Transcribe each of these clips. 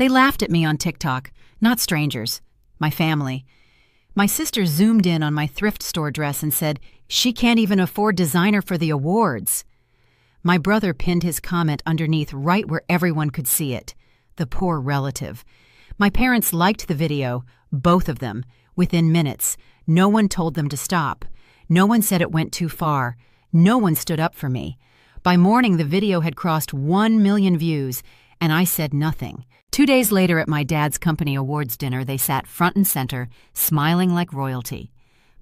They laughed at me on TikTok, not strangers, my family. My sister zoomed in on my thrift store dress and said, "She can't even afford designer for the awards." My brother pinned his comment underneath right where everyone could see it. The poor relative. My parents liked the video, both of them, within minutes. No one told them to stop. No one said it went too far. No one stood up for me. By morning, the video had crossed 1 million views, and I said nothing. 2 days later at my dad's company awards dinner, they sat front and center, smiling like royalty.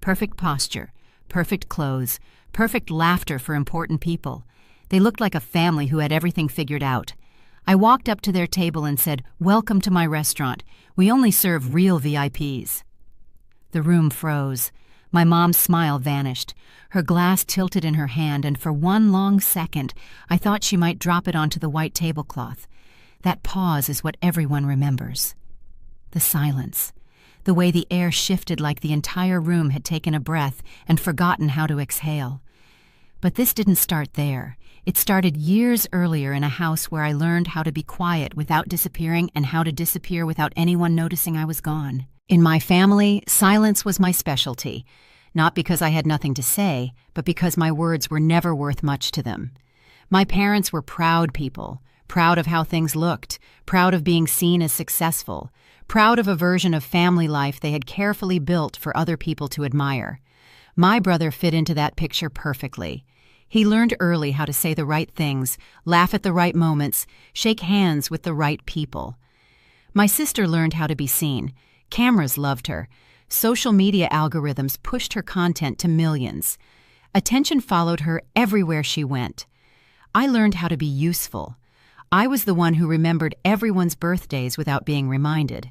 Perfect posture, perfect clothes, perfect laughter for important people. They looked like a family who had everything figured out. I walked up to their table and said, "Welcome to my restaurant. We only serve real VIPs." The room froze. My mom's smile vanished. Her glass tilted in her hand, and for one long second, I thought she might drop it onto the white tablecloth. That pause is what everyone remembers. The silence. The way the air shifted like the entire room had taken a breath and forgotten how to exhale. But this didn't start there. It started years earlier in a house where I learned how to be quiet without disappearing and how to disappear without anyone noticing I was gone. In my family, silence was my specialty, not because I had nothing to say, but because my words were never worth much to them. My parents were proud people, proud of how things looked, proud of being seen as successful, proud of a version of family life they had carefully built for other people to admire. My brother fit into that picture perfectly. He learned early how to say the right things, laugh at the right moments, shake hands with the right people. My sister learned how to be seen. Cameras loved her. Social media algorithms pushed her content to millions. Attention followed her everywhere she went. I learned how to be useful. I was the one who remembered everyone's birthdays without being reminded.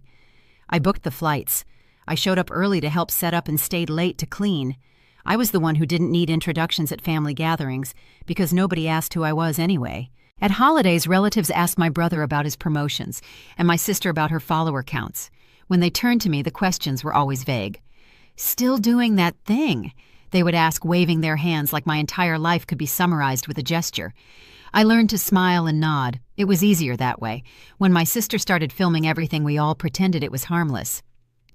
I booked the flights. I showed up early to help set up and stayed late to clean. I was the one who didn't need introductions at family gatherings because nobody asked who I was anyway. At holidays, relatives asked my brother about his promotions and my sister about her follower counts. When they turned to me, the questions were always vague. "Still doing that thing?" they would ask, waving their hands like my entire life could be summarized with a gesture. I learned to smile and nod. It was easier that way. When my sister started filming everything, we all pretended it was harmless.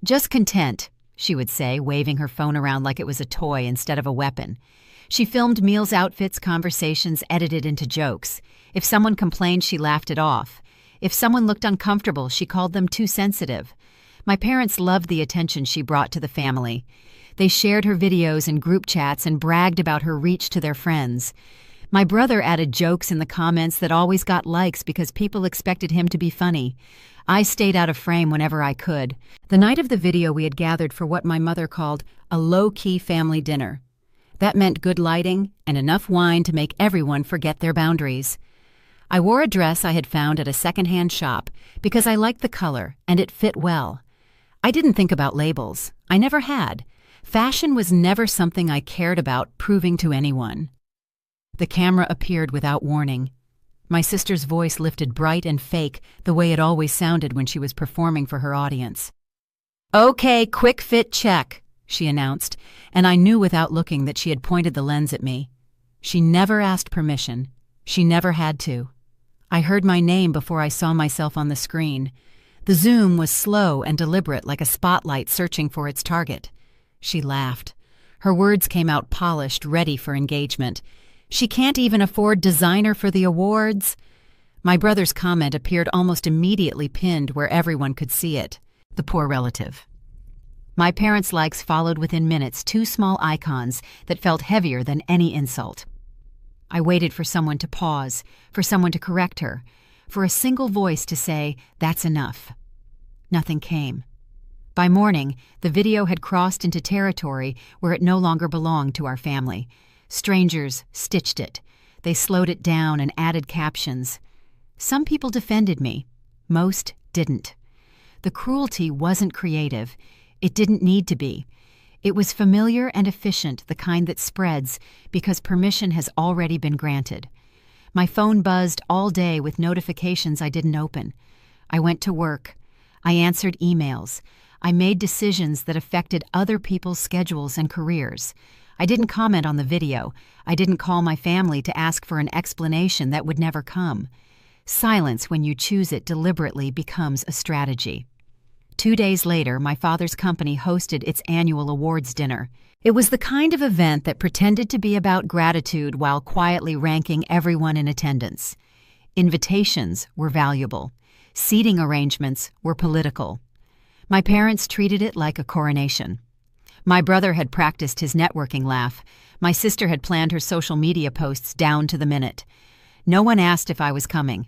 "Just content," she would say, waving her phone around like it was a toy instead of a weapon. She filmed meals, outfits, conversations, edited into jokes. If someone complained, she laughed it off. If someone looked uncomfortable, she called them too sensitive. My parents loved the attention she brought to the family. They shared her videos in group chats and bragged about her reach to their friends. My brother added jokes in the comments that always got likes because people expected him to be funny. I stayed out of frame whenever I could. The night of the video, we had gathered for what my mother called a low-key family dinner. That meant good lighting and enough wine to make everyone forget their boundaries. I wore a dress I had found at a secondhand shop because I liked the color and it fit well. I didn't think about labels. I never had. Fashion was never something I cared about proving to anyone. The camera appeared without warning. My sister's voice lifted bright and fake, the way it always sounded when she was performing for her audience. "Okay, quick fit check," she announced, and I knew without looking that she had pointed the lens at me. She never asked permission. She never had to. I heard my name before I saw myself on the screen. The zoom was slow and deliberate, like a spotlight searching for its target. She laughed. Her words came out polished, ready for engagement. "She can't even afford designer for the awards." My brother's comment appeared almost immediately pinned where everyone could see it. The poor relative. My parents' likes followed within minutes, two small icons that felt heavier than any insult. I waited for someone to pause, for someone to correct her, for a single voice to say, "That's enough." Nothing came. By morning, the video had crossed into territory where it no longer belonged to our family. Strangers stitched it. They slowed it down and added captions. Some people defended me. Most didn't. The cruelty wasn't creative. It didn't need to be. It was familiar and efficient, the kind that spreads because permission has already been granted. My phone buzzed all day with notifications I didn't open. I went to work. I answered emails. I made decisions that affected other people's schedules and careers. I didn't comment on the video. I didn't call my family to ask for an explanation that would never come. Silence, when you choose it deliberately, becomes a strategy. 2 days later, my father's company hosted its annual awards dinner. It was the kind of event that pretended to be about gratitude while quietly ranking everyone in attendance. Invitations were valuable. Seating arrangements were political. My parents treated it like a coronation. My brother had practiced his networking laugh. My sister had planned her social media posts down to the minute. No one asked if I was coming.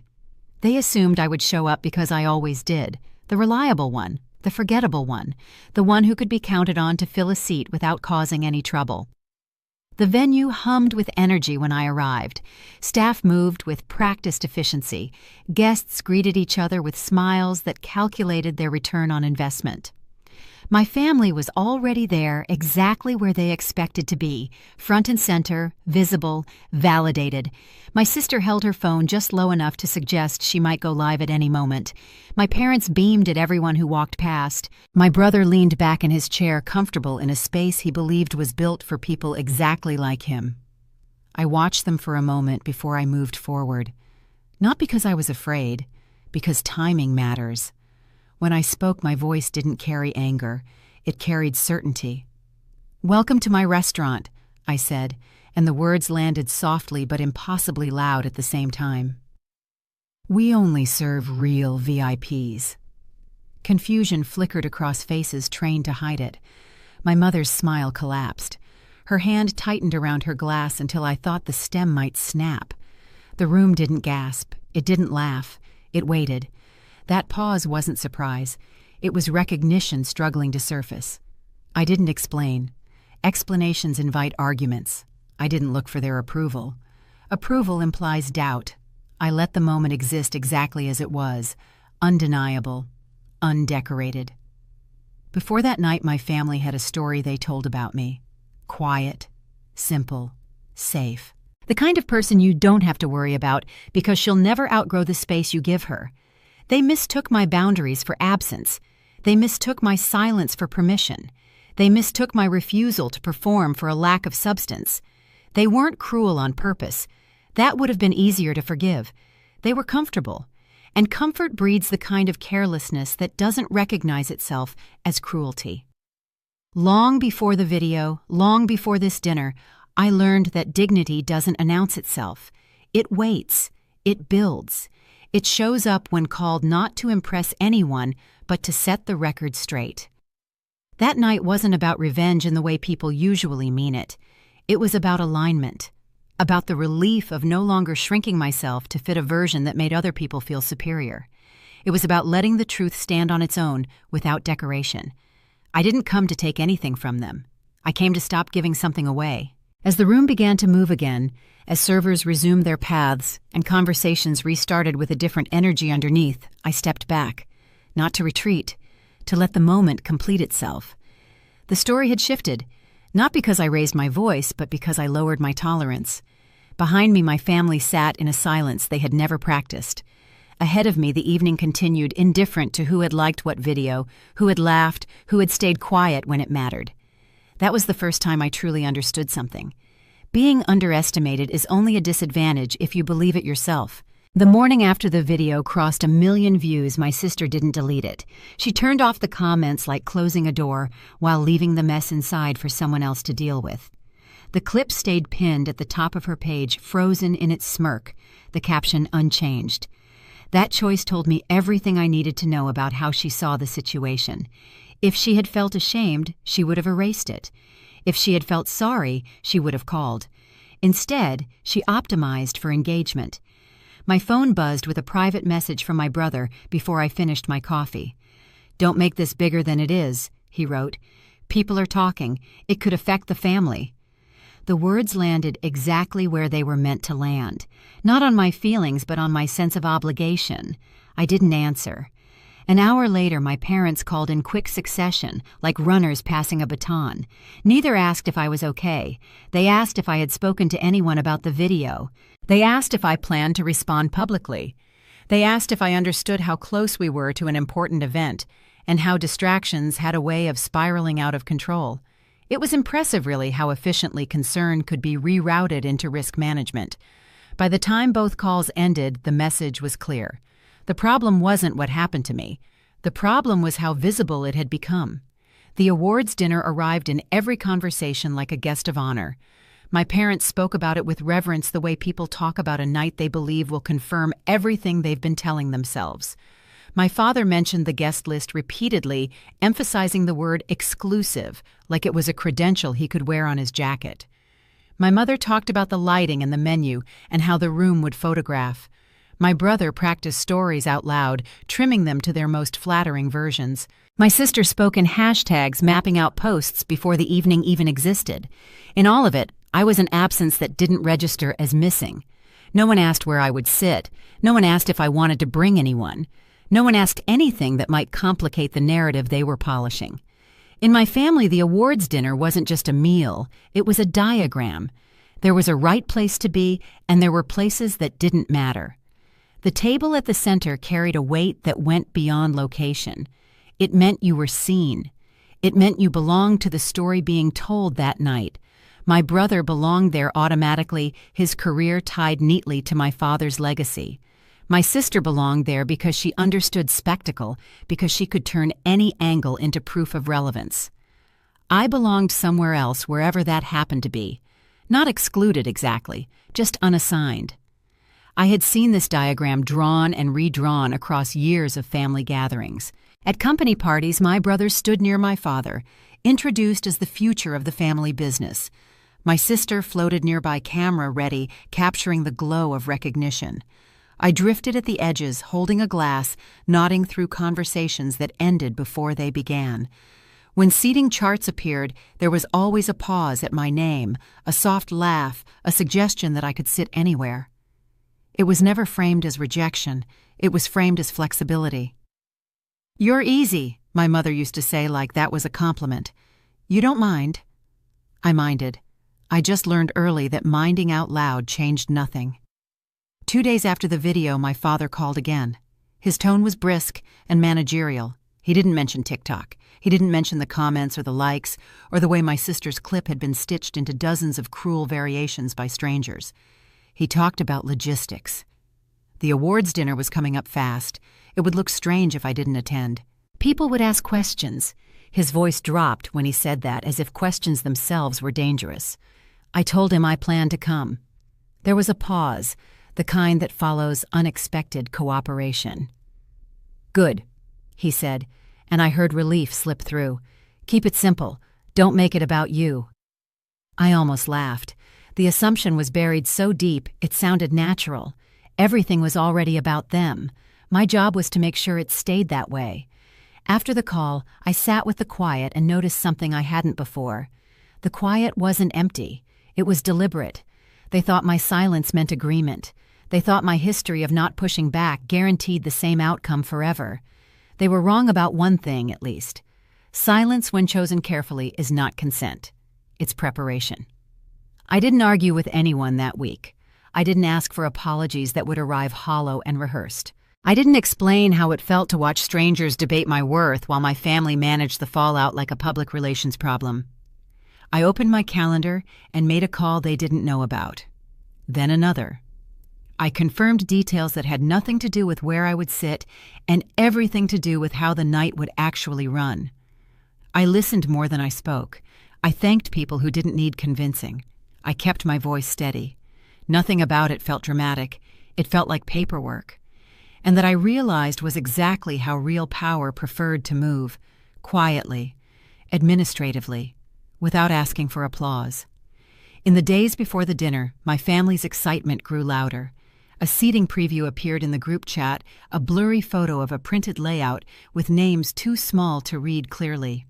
They assumed I would show up because I always did, the reliable one, the forgettable one, the one who could be counted on to fill a seat without causing any trouble. The venue hummed with energy when I arrived. Staff moved with practiced efficiency. Guests greeted each other with smiles that calculated their return on investment. My family was already there, exactly where they expected to be, front and center, visible, validated. My sister held her phone just low enough to suggest she might go live at any moment. My parents beamed at everyone who walked past. My brother leaned back in his chair, comfortable in a space he believed was built for people exactly like him. I watched them for a moment before I moved forward. Not because I was afraid, because timing matters. When I spoke, my voice didn't carry anger. It carried certainty. "Welcome to my restaurant," I said, and the words landed softly but impossibly loud at the same time. "We only serve real VIPs." Confusion flickered across faces trained to hide it. My mother's smile collapsed. Her hand tightened around her glass until I thought the stem might snap. The room didn't gasp. It didn't laugh. It waited. That pause wasn't surprise. It was recognition struggling to surface. I didn't explain. Explanations invite arguments. I didn't look for their approval. Approval implies doubt. I let the moment exist exactly as it was, undeniable, undecorated. Before that night, my family had a story they told about me. Quiet, simple, safe. The kind of person you don't have to worry about because she'll never outgrow the space you give her. They mistook my boundaries for absence. They mistook my silence for permission. They mistook my refusal to perform for a lack of substance. They weren't cruel on purpose. That would have been easier to forgive. They were comfortable. And comfort breeds the kind of carelessness that doesn't recognize itself as cruelty. Long before the video, long before this dinner, I learned that dignity doesn't announce itself. It waits. It builds. It shows up when called not to impress anyone, but to set the record straight. That night wasn't about revenge in the way people usually mean it. It was about alignment, about the relief of no longer shrinking myself to fit a version that made other people feel superior. It was about letting the truth stand on its own without decoration. I didn't come to take anything from them. I came to stop giving something away. As the room began to move again, as servers resumed their paths and conversations restarted with a different energy underneath, I stepped back, not to retreat, to let the moment complete itself. The story had shifted, not because I raised my voice, but because I lowered my tolerance. Behind me, my family sat in a silence they had never practiced. Ahead of me, the evening continued, indifferent to who had liked what video, who had laughed, who had stayed quiet when it mattered. That was the first time I truly understood something. Being underestimated is only a disadvantage if you believe it yourself. The morning after the video crossed 1 million views, my sister didn't delete it. She turned off the comments like closing a door while leaving the mess inside for someone else to deal with. The clip stayed pinned at the top of her page, frozen in its smirk, the caption unchanged. That choice told me everything I needed to know about how she saw the situation. If she had felt ashamed, she would have erased it. If she had felt sorry, she would have called. Instead, she optimized for engagement. My phone buzzed with a private message from my brother before I finished my coffee. "Don't make this bigger than it is," he wrote. "People are talking. It could affect the family." The words landed exactly where they were meant to land. Not on my feelings, but on my sense of obligation. I didn't answer. An hour later, my parents called in quick succession, like runners passing a baton. Neither asked if I was okay. They asked if I had spoken to anyone about the video. They asked if I planned to respond publicly. They asked if I understood how close we were to an important event, and how distractions had a way of spiraling out of control. It was impressive, really, how efficiently concern could be rerouted into risk management. By the time both calls ended, the message was clear. The problem wasn't what happened to me. The problem was how visible it had become. The awards dinner arrived in every conversation like a guest of honor. My parents spoke about it with reverence, the way people talk about a night they believe will confirm everything they've been telling themselves. My father mentioned the guest list repeatedly, emphasizing the word exclusive, like it was a credential he could wear on his jacket. My mother talked about the lighting and the menu and how the room would photograph. My brother practiced stories out loud, trimming them to their most flattering versions. My sister spoke in hashtags, mapping out posts before the evening even existed. In all of it, I was an absence that didn't register as missing. No one asked where I would sit. No one asked if I wanted to bring anyone. No one asked anything that might complicate the narrative they were polishing. In my family, the awards dinner wasn't just a meal, it was a diagram. There was a right place to be, and there were places that didn't matter. The table at the center carried a weight that went beyond location. It meant you were seen. It meant you belonged to the story being told that night. My brother belonged there automatically, his career tied neatly to my father's legacy. My sister belonged there because she understood spectacle, because she could turn any angle into proof of relevance. I belonged somewhere else, wherever that happened to be. Not excluded exactly, just unassigned. I had seen this diagram drawn and redrawn across years of family gatherings. At company parties, my brother stood near my father, introduced as the future of the family business. My sister floated nearby, camera ready, capturing the glow of recognition. I drifted at the edges, holding a glass, nodding through conversations that ended before they began. When seating charts appeared, there was always a pause at my name, a soft laugh, a suggestion that I could sit anywhere. It was never framed as rejection. It was framed as flexibility. "You're easy," my mother used to say, like that was a compliment. "You don't mind?" I minded. I just learned early that minding out loud changed nothing. 2 days after the video, my father called again. His tone was brisk and managerial. He didn't mention TikTok. He didn't mention the comments or the likes, or the way my sister's clip had been stitched into dozens of cruel variations by strangers. He talked about logistics. The awards dinner was coming up fast. It would look strange if I didn't attend. People would ask questions. His voice dropped when he said that, as if questions themselves were dangerous. I told him I planned to come. There was a pause, the kind that follows unexpected cooperation. "Good," he said, and I heard relief slip through. "Keep it simple. Don't make it about you." I almost laughed. The assumption was buried so deep it sounded natural. Everything was already about them. My job was to make sure it stayed that way. After the call, I sat with the quiet and noticed something I hadn't before. The quiet wasn't empty. It was deliberate. They thought my silence meant agreement. They thought my history of not pushing back guaranteed the same outcome forever. They were wrong about one thing, at least. Silence, when chosen carefully, is not consent. It's preparation. I didn't argue with anyone that week. I didn't ask for apologies that would arrive hollow and rehearsed. I didn't explain how it felt to watch strangers debate my worth while my family managed the fallout like a public relations problem. I opened my calendar and made a call they didn't know about. Then another. I confirmed details that had nothing to do with where I would sit and everything to do with how the night would actually run. I listened more than I spoke. I thanked people who didn't need convincing. I kept my voice steady. Nothing about it felt dramatic. It felt like paperwork. And that I realized was exactly how real power preferred to move, quietly, administratively, without asking for applause. In the days before the dinner, my family's excitement grew louder. A seating preview appeared in the group chat, a blurry photo of a printed layout with names too small to read clearly.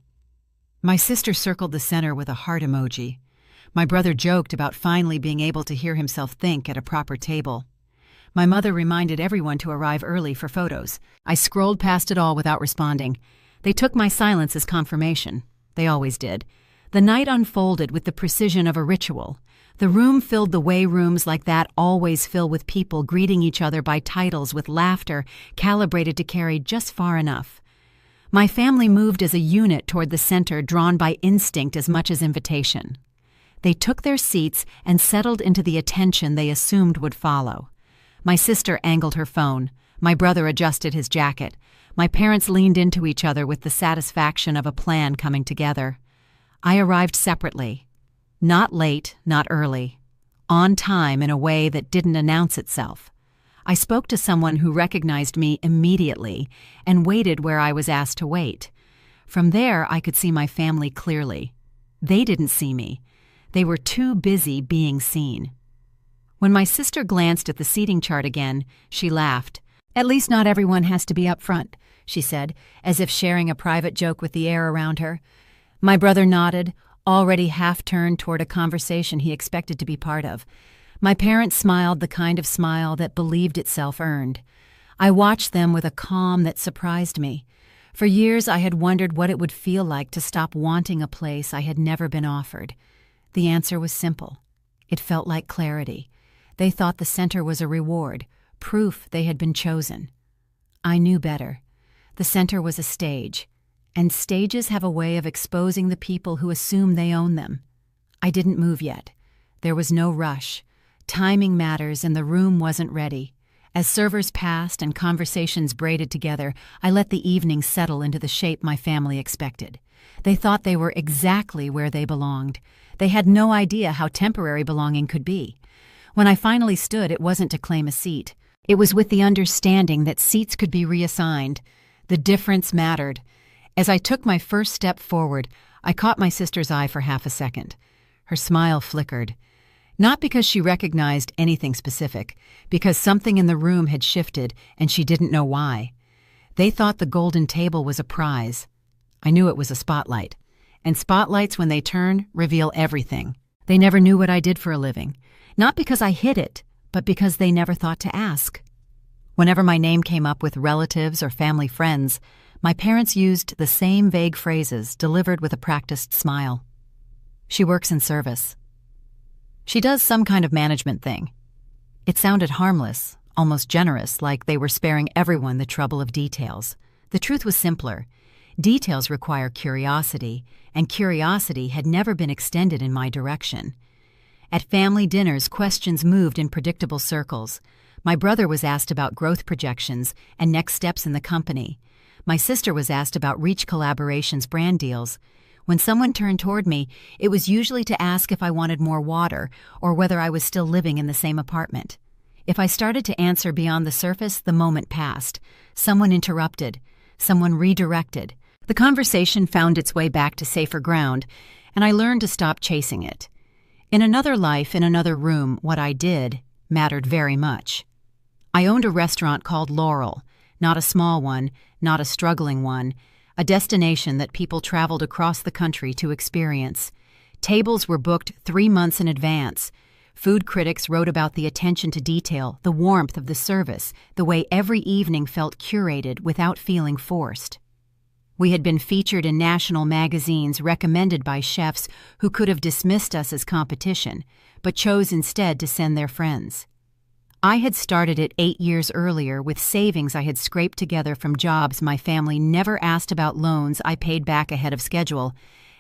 My sister circled the center with a heart emoji. My brother joked about finally being able to hear himself think at a proper table. My mother reminded everyone to arrive early for photos. I scrolled past it all without responding. They took my silence as confirmation. They always did. The night unfolded with the precision of a ritual. The room filled the way rooms like that always fill, with people greeting each other by titles with laughter calibrated to carry just far enough. My family moved as a unit toward the center, drawn by instinct as much as invitation. They took their seats and settled into the attention they assumed would follow. My sister angled her phone. My brother adjusted his jacket. My parents leaned into each other with the satisfaction of a plan coming together. I arrived separately. Not late, not early. On time in a way that didn't announce itself. I spoke to someone who recognized me immediately and waited where I was asked to wait. From there, I could see my family clearly. They didn't see me. They were too busy being seen. When my sister glanced at the seating chart again, she laughed. "At least not everyone has to be up front," she said, as if sharing a private joke with the air around her. My brother nodded, already half-turned toward a conversation he expected to be part of. My parents smiled the kind of smile that believed itself earned. I watched them with a calm that surprised me. For years I had wondered what it would feel like to stop wanting a place I had never been offered. The answer was simple. It felt like clarity. They thought the center was a reward, proof they had been chosen. I knew better. The center was a stage, and stages have a way of exposing the people who assume they own them. I didn't move yet. There was no rush. Timing matters, and the room wasn't ready. As servers passed and conversations braided together, I let the evening settle into the shape my family expected. They thought they were exactly where they belonged. They had no idea how temporary belonging could be. When I finally stood, it wasn't to claim a seat. It was with the understanding that seats could be reassigned. The difference mattered. As I took my first step forward, I caught my sister's eye for half a second. Her smile flickered. Not because she recognized anything specific, because something in the room had shifted and she didn't know why. They thought the golden table was a prize. I knew it was a spotlight. And spotlights, when they turn, reveal everything. They never knew what I did for a living. Not because I hid it, but because they never thought to ask. Whenever my name came up with relatives or family friends, my parents used the same vague phrases delivered with a practiced smile. "She works in service. She does some kind of management thing." It sounded harmless, almost generous, like they were sparing everyone the trouble of details. The truth was simpler. Details require curiosity, and curiosity had never been extended in my direction. At family dinners, questions moved in predictable circles. My brother was asked about growth projections and next steps in the company. My sister was asked about Reach Collaboration's brand deals. When someone turned toward me, it was usually to ask if I wanted more water or whether I was still living in the same apartment. If I started to answer beyond the surface, the moment passed. Someone interrupted. Someone redirected. The conversation found its way back to safer ground, and I learned to stop chasing it. In another life, in another room, what I did mattered very much. I owned a restaurant called Laurel, not a small one, not a struggling one, a destination that people traveled across the country to experience. Tables were booked 3 months in advance. Food critics wrote about the attention to detail, the warmth of the service, the way every evening felt curated without feeling forced. We had been featured in national magazines recommended by chefs who could have dismissed us as competition, but chose instead to send their friends. I had started it 8 years earlier with savings I had scraped together from jobs my family never asked about, loans I paid back ahead of schedule,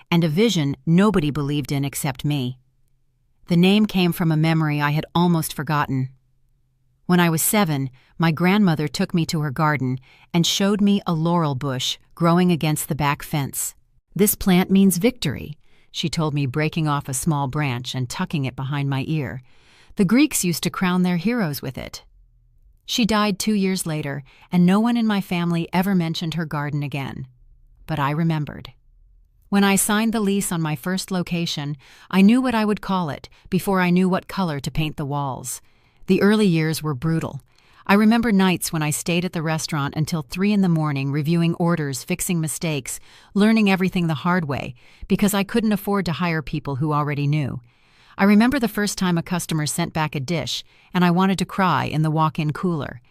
and a vision nobody believed in except me. The name came from a memory I had almost forgotten. When I was 7, my grandmother took me to her garden and showed me a laurel bush growing against the back fence. "This plant means victory," she told me, breaking off a small branch and tucking it behind my ear. "The Greeks used to crown their heroes with it." She died 2 years later, and no one in my family ever mentioned her garden again. But I remembered. When I signed the lease on my first location, I knew what I would call it before I knew what color to paint the walls. The early years were brutal. I remember nights when I stayed at the restaurant until 3 in the morning, reviewing orders, fixing mistakes, learning everything the hard way, because I couldn't afford to hire people who already knew. I remember the first time a customer sent back a dish, and I wanted to cry in the walk-in cooler.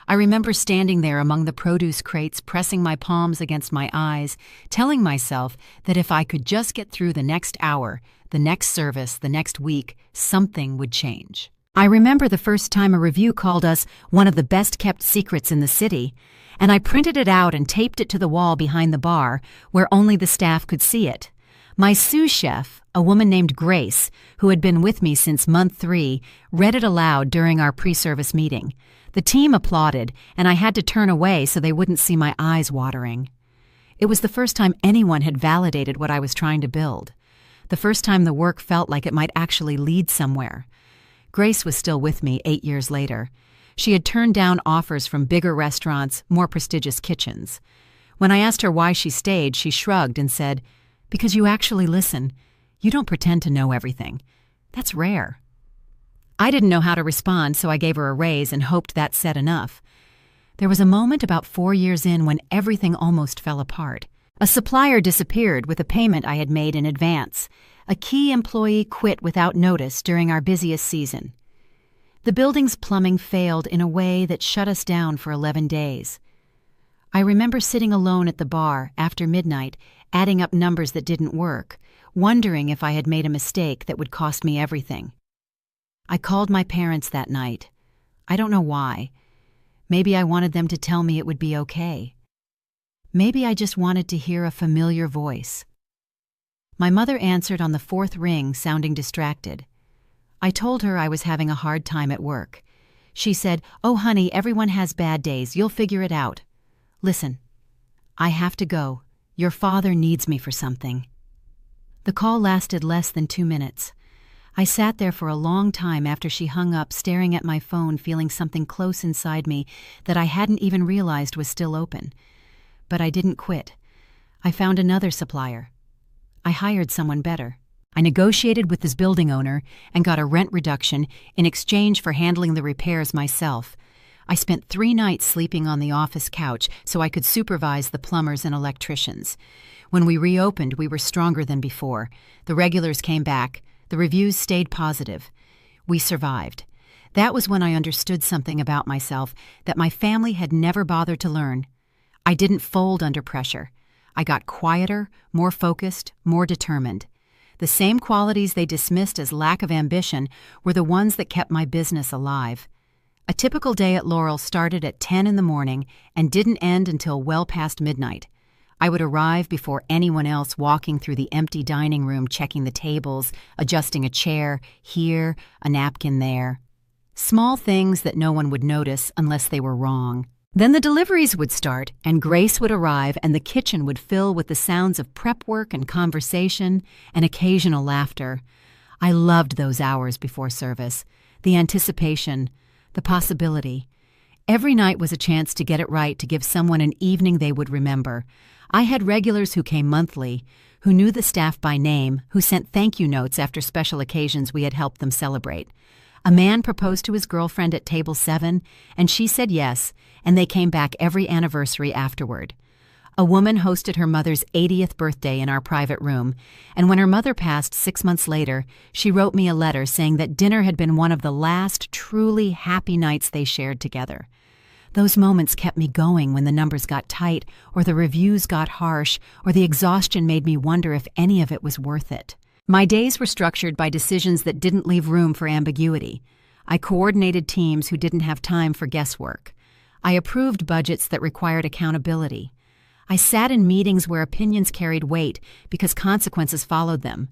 I remember standing there among the produce crates, pressing my palms against my eyes, telling myself that if I could just get through the next hour, the next service, the next week, something would change. I remember the first time a review called us one of the best-kept secrets in the city, and I printed it out and taped it to the wall behind the bar where only the staff could see it. My sous chef, a woman named Grace, who had been with me since month 3, read it aloud during our pre-service meeting. The team applauded, and I had to turn away so they wouldn't see my eyes watering. It was the first time anyone had validated what I was trying to build. The first time the work felt like it might actually lead somewhere. Grace was still with me 8 years later. She had turned down offers from bigger restaurants, more prestigious kitchens. When I asked her why she stayed, she shrugged and said, "Because you actually listen. You don't pretend to know everything. That's rare." I didn't know how to respond, so I gave her a raise and hoped that said enough. There was a moment about 4 years in when everything almost fell apart. A supplier disappeared with a payment I had made in advance. A key employee quit without notice during our busiest season. The building's plumbing failed in a way that shut us down for 11 days. I remember sitting alone at the bar after midnight, adding up numbers that didn't work, wondering if I had made a mistake that would cost me everything. I called my parents that night. I don't know why. Maybe I wanted them to tell me it would be okay. Maybe I just wanted to hear a familiar voice. My mother answered on the 4th ring, sounding distracted. I told her I was having a hard time at work. She said, "Oh, honey, everyone has bad days. You'll figure it out. Listen, I have to go. Your father needs me for something." The call lasted less than 2 minutes. I sat there for a long time after she hung up, staring at my phone, feeling something close inside me that I hadn't even realized was still open. But I didn't quit. I found another supplier. I hired someone better. I negotiated with this building owner and got a rent reduction in exchange for handling the repairs myself. I spent 3 nights sleeping on the office couch so I could supervise the plumbers and electricians. When we reopened, we were stronger than before. The regulars came back. The reviews stayed positive. We survived. That was when I understood something about myself that my family had never bothered to learn. I didn't fold under pressure. I got quieter, more focused, more determined. The same qualities they dismissed as lack of ambition were the ones that kept my business alive. A typical day at Laurel started at 10 in the morning and didn't end until well past midnight. I would arrive before anyone else, walking through the empty dining room, checking the tables, adjusting a chair here, a napkin there. Small things that no one would notice unless they were wrong. Then the deliveries would start, and Grace would arrive, and the kitchen would fill with the sounds of prep work and conversation and occasional laughter. I loved those hours before service, the anticipation, the possibility. Every night was a chance to get it right, to give someone an evening they would remember. I had regulars who came monthly, who knew the staff by name, who sent thank you notes after special occasions we had helped them celebrate. A man proposed to his girlfriend at table 7, and she said yes, and they came back every anniversary afterward. A woman hosted her mother's 80th birthday in our private room, and when her mother passed 6 months later, she wrote me a letter saying that dinner had been one of the last truly happy nights they shared together. Those moments kept me going when the numbers got tight, or the reviews got harsh, or the exhaustion made me wonder if any of it was worth it. My days were structured by decisions that didn't leave room for ambiguity. I coordinated teams who didn't have time for guesswork. I approved budgets that required accountability. I sat in meetings where opinions carried weight because consequences followed them.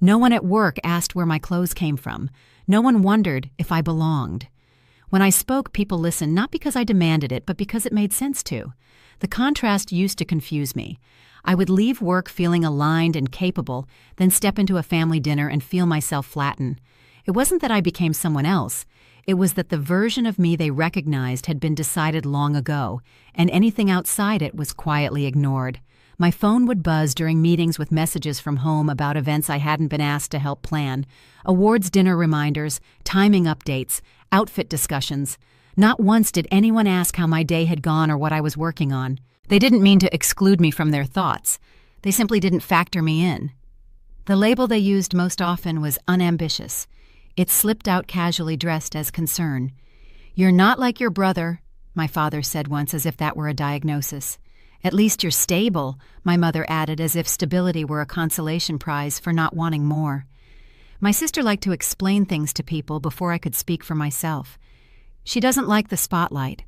No one at work asked where my clothes came from. No one wondered if I belonged. When I spoke, people listened not because I demanded it, but because it made sense to. The contrast used to confuse me. I would leave work feeling aligned and capable, then step into a family dinner and feel myself flatten. It wasn't that I became someone else. It was that the version of me they recognized had been decided long ago, and anything outside it was quietly ignored. My phone would buzz during meetings with messages from home about events I hadn't been asked to help plan, awards dinner reminders, timing updates, outfit discussions. Not once did anyone ask how my day had gone or what I was working on. They didn't mean to exclude me from their thoughts. They simply didn't factor me in. The label they used most often was unambitious. It slipped out casually dressed as concern. "You're not like your brother," my father said once, as if that were a diagnosis. "At least you're stable," my mother added, as if stability were a consolation prize for not wanting more. My sister liked to explain things to people before I could speak for myself. She doesn't like the spotlight.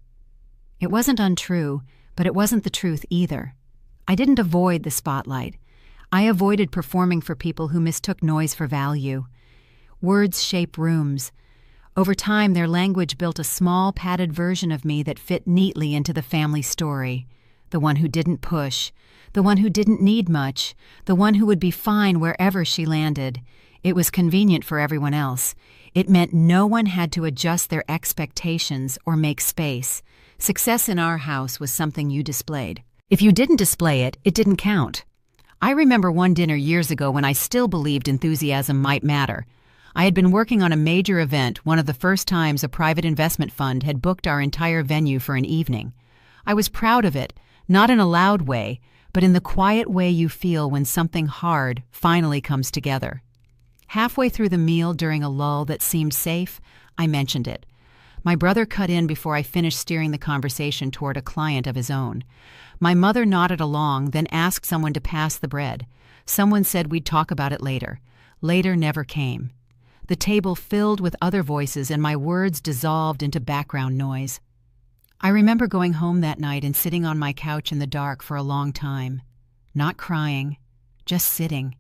It wasn't untrue, but it wasn't the truth either. I didn't avoid the spotlight. I avoided performing for people who mistook noise for value. Words shape rooms. Over time, their language built a small, padded version of me that fit neatly into the family story. The one who didn't push, the one who didn't need much, the one who would be fine wherever she landed. It was convenient for everyone else. It meant no one had to adjust their expectations or make space. Success in our house was something you displayed. If you didn't display it, it didn't count. I remember one dinner years ago when I still believed enthusiasm might matter. I had been working on a major event, one of the first times a private investment fund had booked our entire venue for an evening. I was proud of it, not in a loud way, but in the quiet way you feel when something hard finally comes together. Halfway through the meal, during a lull that seemed safe, I mentioned it. My brother cut in before I finished steering the conversation toward a client of his own. My mother nodded along, then asked someone to pass the bread. Someone said we'd talk about it later. Later never came. The table filled with other voices and my words dissolved into background noise. I remember going home that night and sitting on my couch in the dark for a long time. Not crying, just sitting,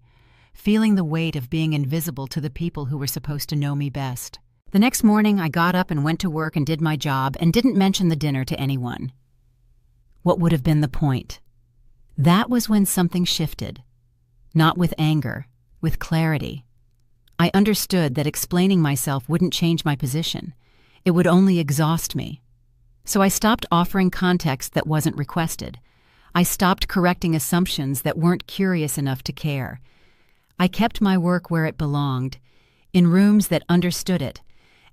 feeling the weight of being invisible to the people who were supposed to know me best. The next morning, I got up and went to work and did my job and didn't mention the dinner to anyone. What would have been the point? That was when something shifted. Not with anger, with clarity. I understood that explaining myself wouldn't change my position. It would only exhaust me. So I stopped offering context that wasn't requested. I stopped correcting assumptions that weren't curious enough to care. I kept my work where it belonged, in rooms that understood it.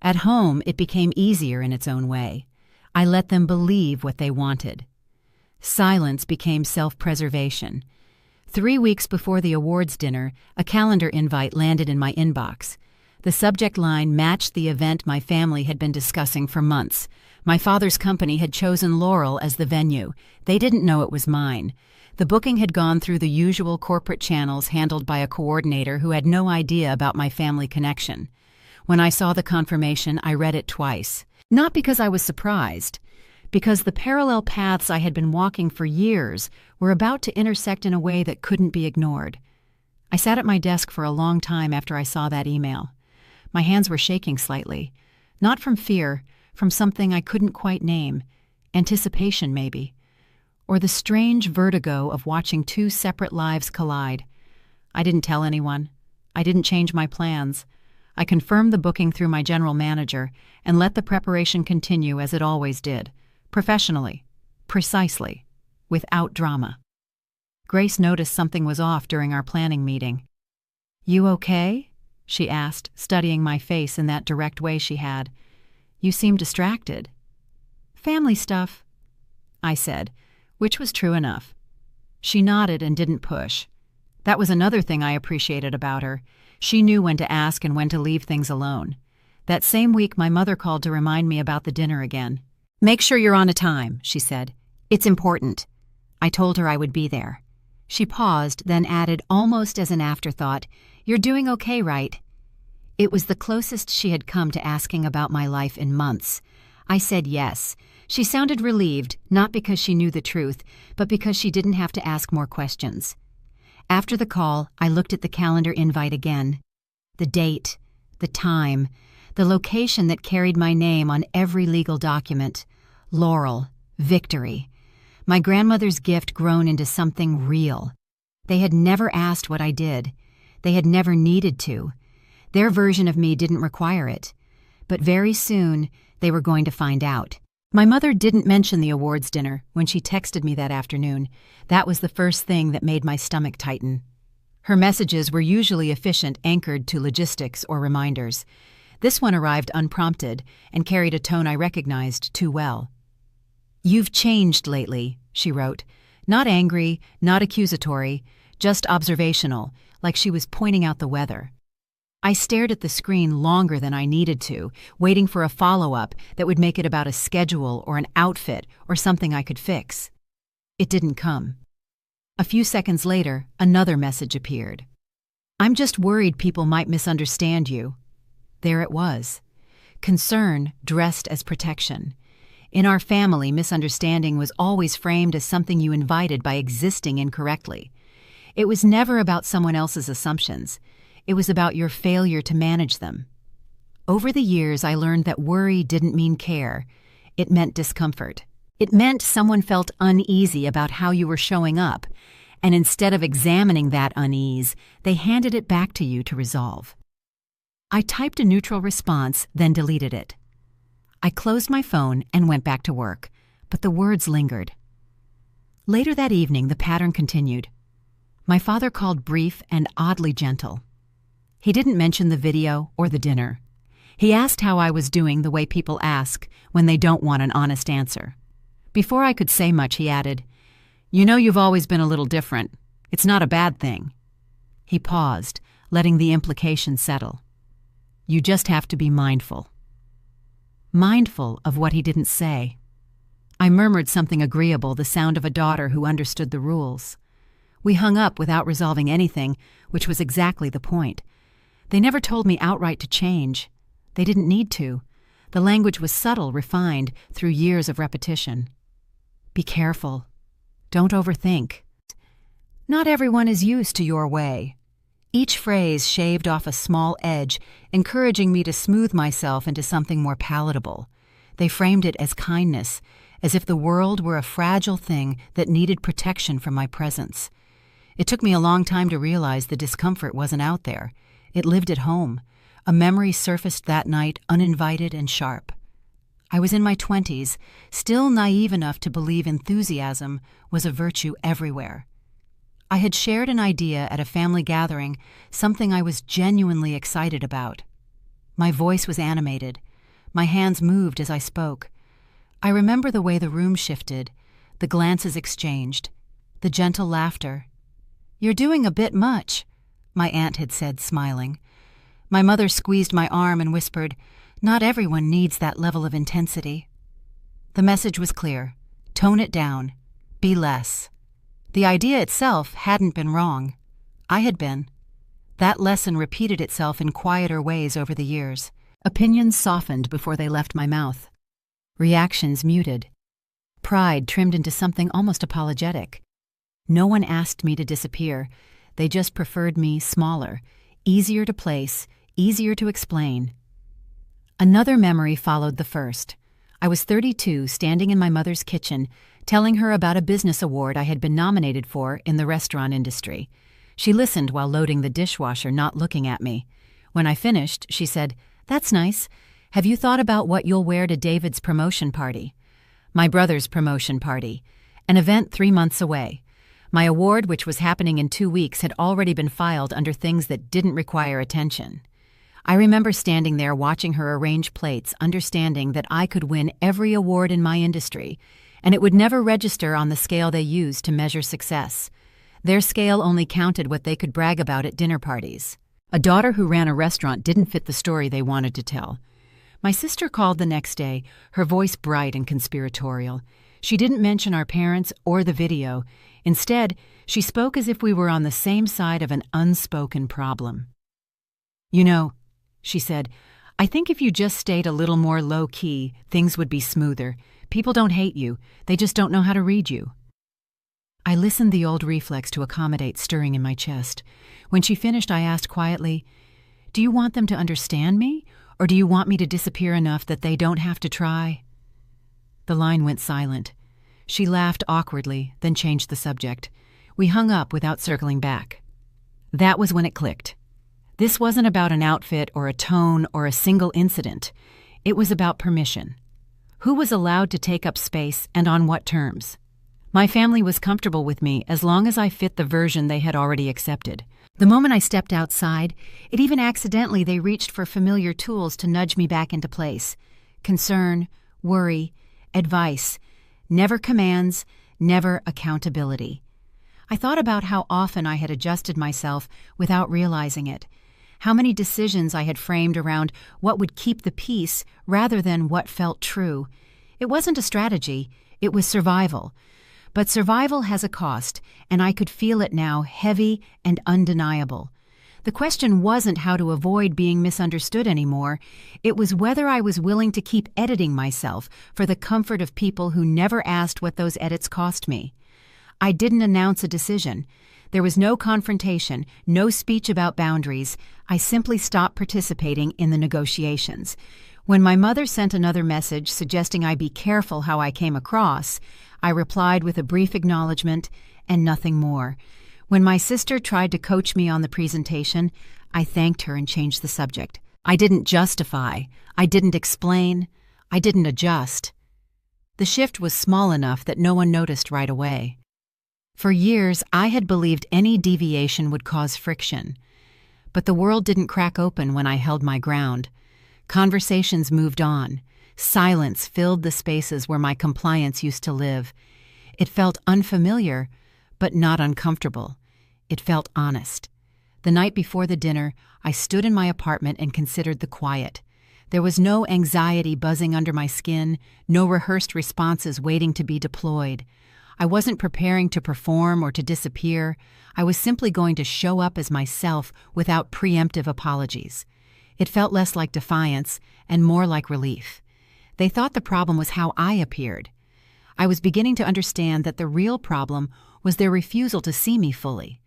At home, it became easier in its own way. I let them believe what they wanted. Silence became self-preservation. 3 weeks before the awards dinner, a calendar invite landed in my inbox. The subject line matched the event my family had been discussing for months. My father's company had chosen Laurel as the venue. They didn't know it was mine. The booking had gone through the usual corporate channels handled by a coordinator who had no idea about my family connection. When I saw the confirmation, I read it twice. Not because I was surprised, because the parallel paths I had been walking for years were about to intersect in a way that couldn't be ignored. I sat at my desk for a long time after I saw that email. My hands were shaking slightly, not from fear, from something I couldn't quite name, anticipation maybe, or the strange vertigo of watching two separate lives collide. I didn't tell anyone. I didn't change my plans. I confirmed the booking through my general manager and let the preparation continue as it always did. Professionally, precisely, without drama. Grace noticed something was off during our planning meeting. "You okay?" she asked, studying my face in that direct way she had. "You seem distracted." "Family stuff," I said, which was true enough. She nodded and didn't push. That was another thing I appreciated about her. She knew when to ask and when to leave things alone. That same week, my mother called to remind me about the dinner again. "Make sure you're on a time," she said. "It's important." I told her I would be there. She paused, then added, almost as an afterthought, "You're doing okay, right?" It was the closest she had come to asking about my life in months. I said yes. She sounded relieved, not because she knew the truth, but because she didn't have to ask more questions. After the call, I looked at the calendar invite again. The date, the time, the location that carried my name on every legal document. Laurel, victory. My grandmother's gift grown into something real. They had never asked what I did. They had never needed to. Their version of me didn't require it. But very soon, they were going to find out. My mother didn't mention the awards dinner when she texted me that afternoon. That was the first thing that made my stomach tighten. Her messages were usually efficient, anchored to logistics or reminders. This one arrived unprompted and carried a tone I recognized too well. "You've changed lately," she wrote. Not angry, not accusatory, just observational, like she was pointing out the weather. I stared at the screen longer than I needed to, waiting for a follow-up that would make it about a schedule or an outfit or something I could fix. It didn't come. A few seconds later, another message appeared. "I'm just worried people might misunderstand you." There it was. Concern dressed as protection. In our family, misunderstanding was always framed as something you invited by existing incorrectly. It was never about someone else's assumptions. It was about your failure to manage them. Over the years, I learned that worry didn't mean care. It meant discomfort. It meant someone felt uneasy about how you were showing up, and instead of examining that unease, they handed it back to you to resolve. I typed a neutral response, then deleted it. I closed my phone and went back to work, but the words lingered. Later that evening, the pattern continued. My father called brief and oddly gentle. He didn't mention the video or the dinner. He asked how I was doing the way people ask when they don't want an honest answer. Before I could say much, he added, "You know you've always been a little different. It's not a bad thing." He paused, letting the implication settle. You just have to be mindful. Mindful of what he didn't say. I murmured something agreeable, the sound of a daughter who understood the rules. We hung up without resolving anything, which was exactly the point. They never told me outright to change. They didn't need to. The language was subtle, refined, through years of repetition. Be careful. Don't overthink. Not everyone is used to your way. Each phrase shaved off a small edge, encouraging me to smooth myself into something more palatable. They framed it as kindness, as if the world were a fragile thing that needed protection from my presence. It took me a long time to realize the discomfort wasn't out there. It lived at home. A memory surfaced that night, uninvited and sharp. I was in my 20s, still naive enough to believe enthusiasm was a virtue everywhere. I had shared an idea at a family gathering, something I was genuinely excited about. My voice was animated. My hands moved as I spoke. I remember the way the room shifted, the glances exchanged, the gentle laughter. "You're doing a bit much," my aunt had said, smiling. My mother squeezed my arm and whispered, "Not everyone needs that level of intensity." The message was clear. Tone it down. Be less. The idea itself hadn't been wrong. I had been. That lesson repeated itself in quieter ways over the years. Opinions softened before they left my mouth. Reactions muted. Pride trimmed into something almost apologetic. No one asked me to disappear. They just preferred me smaller, easier to place, easier to explain. Another memory followed the first. I was 32, standing in my mother's kitchen, telling her about a business award I had been nominated for in the restaurant industry. She listened while loading the dishwasher, not looking at me. When I finished, she said, "That's nice. Have you thought about what you'll wear to David's promotion party?" My brother's promotion party. An event 3 months away. My award, which was happening in 2 weeks, had already been filed under things that didn't require attention. I remember standing there watching her arrange plates, understanding that I could win every award in my industry, and it would never register on the scale they used to measure success. Their scale only counted what they could brag about at dinner parties. A daughter who ran a restaurant didn't fit the story they wanted to tell. My sister called the next day, her voice bright and conspiratorial. She didn't mention our parents or the video. Instead, she spoke as if we were on the same side of an unspoken problem. "You know," she said, "I think if you just stayed a little more low-key, things would be smoother. People don't hate you. They just don't know how to read you." I listened, the old reflex to accommodate stirring in my chest. When she finished, I asked quietly, "Do you want them to understand me, or do you want me to disappear enough that they don't have to try?" The line went silent. She laughed awkwardly, then changed the subject. We hung up without circling back. That was when it clicked. This wasn't about an outfit or a tone or a single incident. It was about permission. Who was allowed to take up space and on what terms? My family was comfortable with me as long as I fit the version they had already accepted. The moment I stepped outside, it even accidentally they reached for familiar tools to nudge me back into place. Concern, worry, advice. Never commands, never accountability. I thought about how often I had adjusted myself without realizing it. How many decisions I had framed around what would keep the peace rather than what felt true. It wasn't a strategy, it was survival. But survival has a cost, and I could feel it now, heavy and undeniable. The question wasn't how to avoid being misunderstood anymore. It was whether I was willing to keep editing myself for the comfort of people who never asked what those edits cost me. I didn't announce a decision. There was no confrontation, no speech about boundaries. I simply stopped participating in the negotiations. When my mother sent another message suggesting I be careful how I came across, I replied with a brief acknowledgement and nothing more. When my sister tried to coach me on the presentation, I thanked her and changed the subject. I didn't justify, I didn't explain, I didn't adjust. The shift was small enough that no one noticed right away. For years, I had believed any deviation would cause friction. But the world didn't crack open when I held my ground. Conversations moved on. Silence filled the spaces where my compliance used to live. It felt unfamiliar, but not uncomfortable. It felt honest. The night before the dinner, I stood in my apartment and considered the quiet. There was no anxiety buzzing under my skin, no rehearsed responses waiting to be deployed. I wasn't preparing to perform or to disappear. I was simply going to show up as myself without preemptive apologies. It felt less like defiance and more like relief. They thought the problem was how I appeared. I was beginning to understand that the real problem was their refusal to see me fully.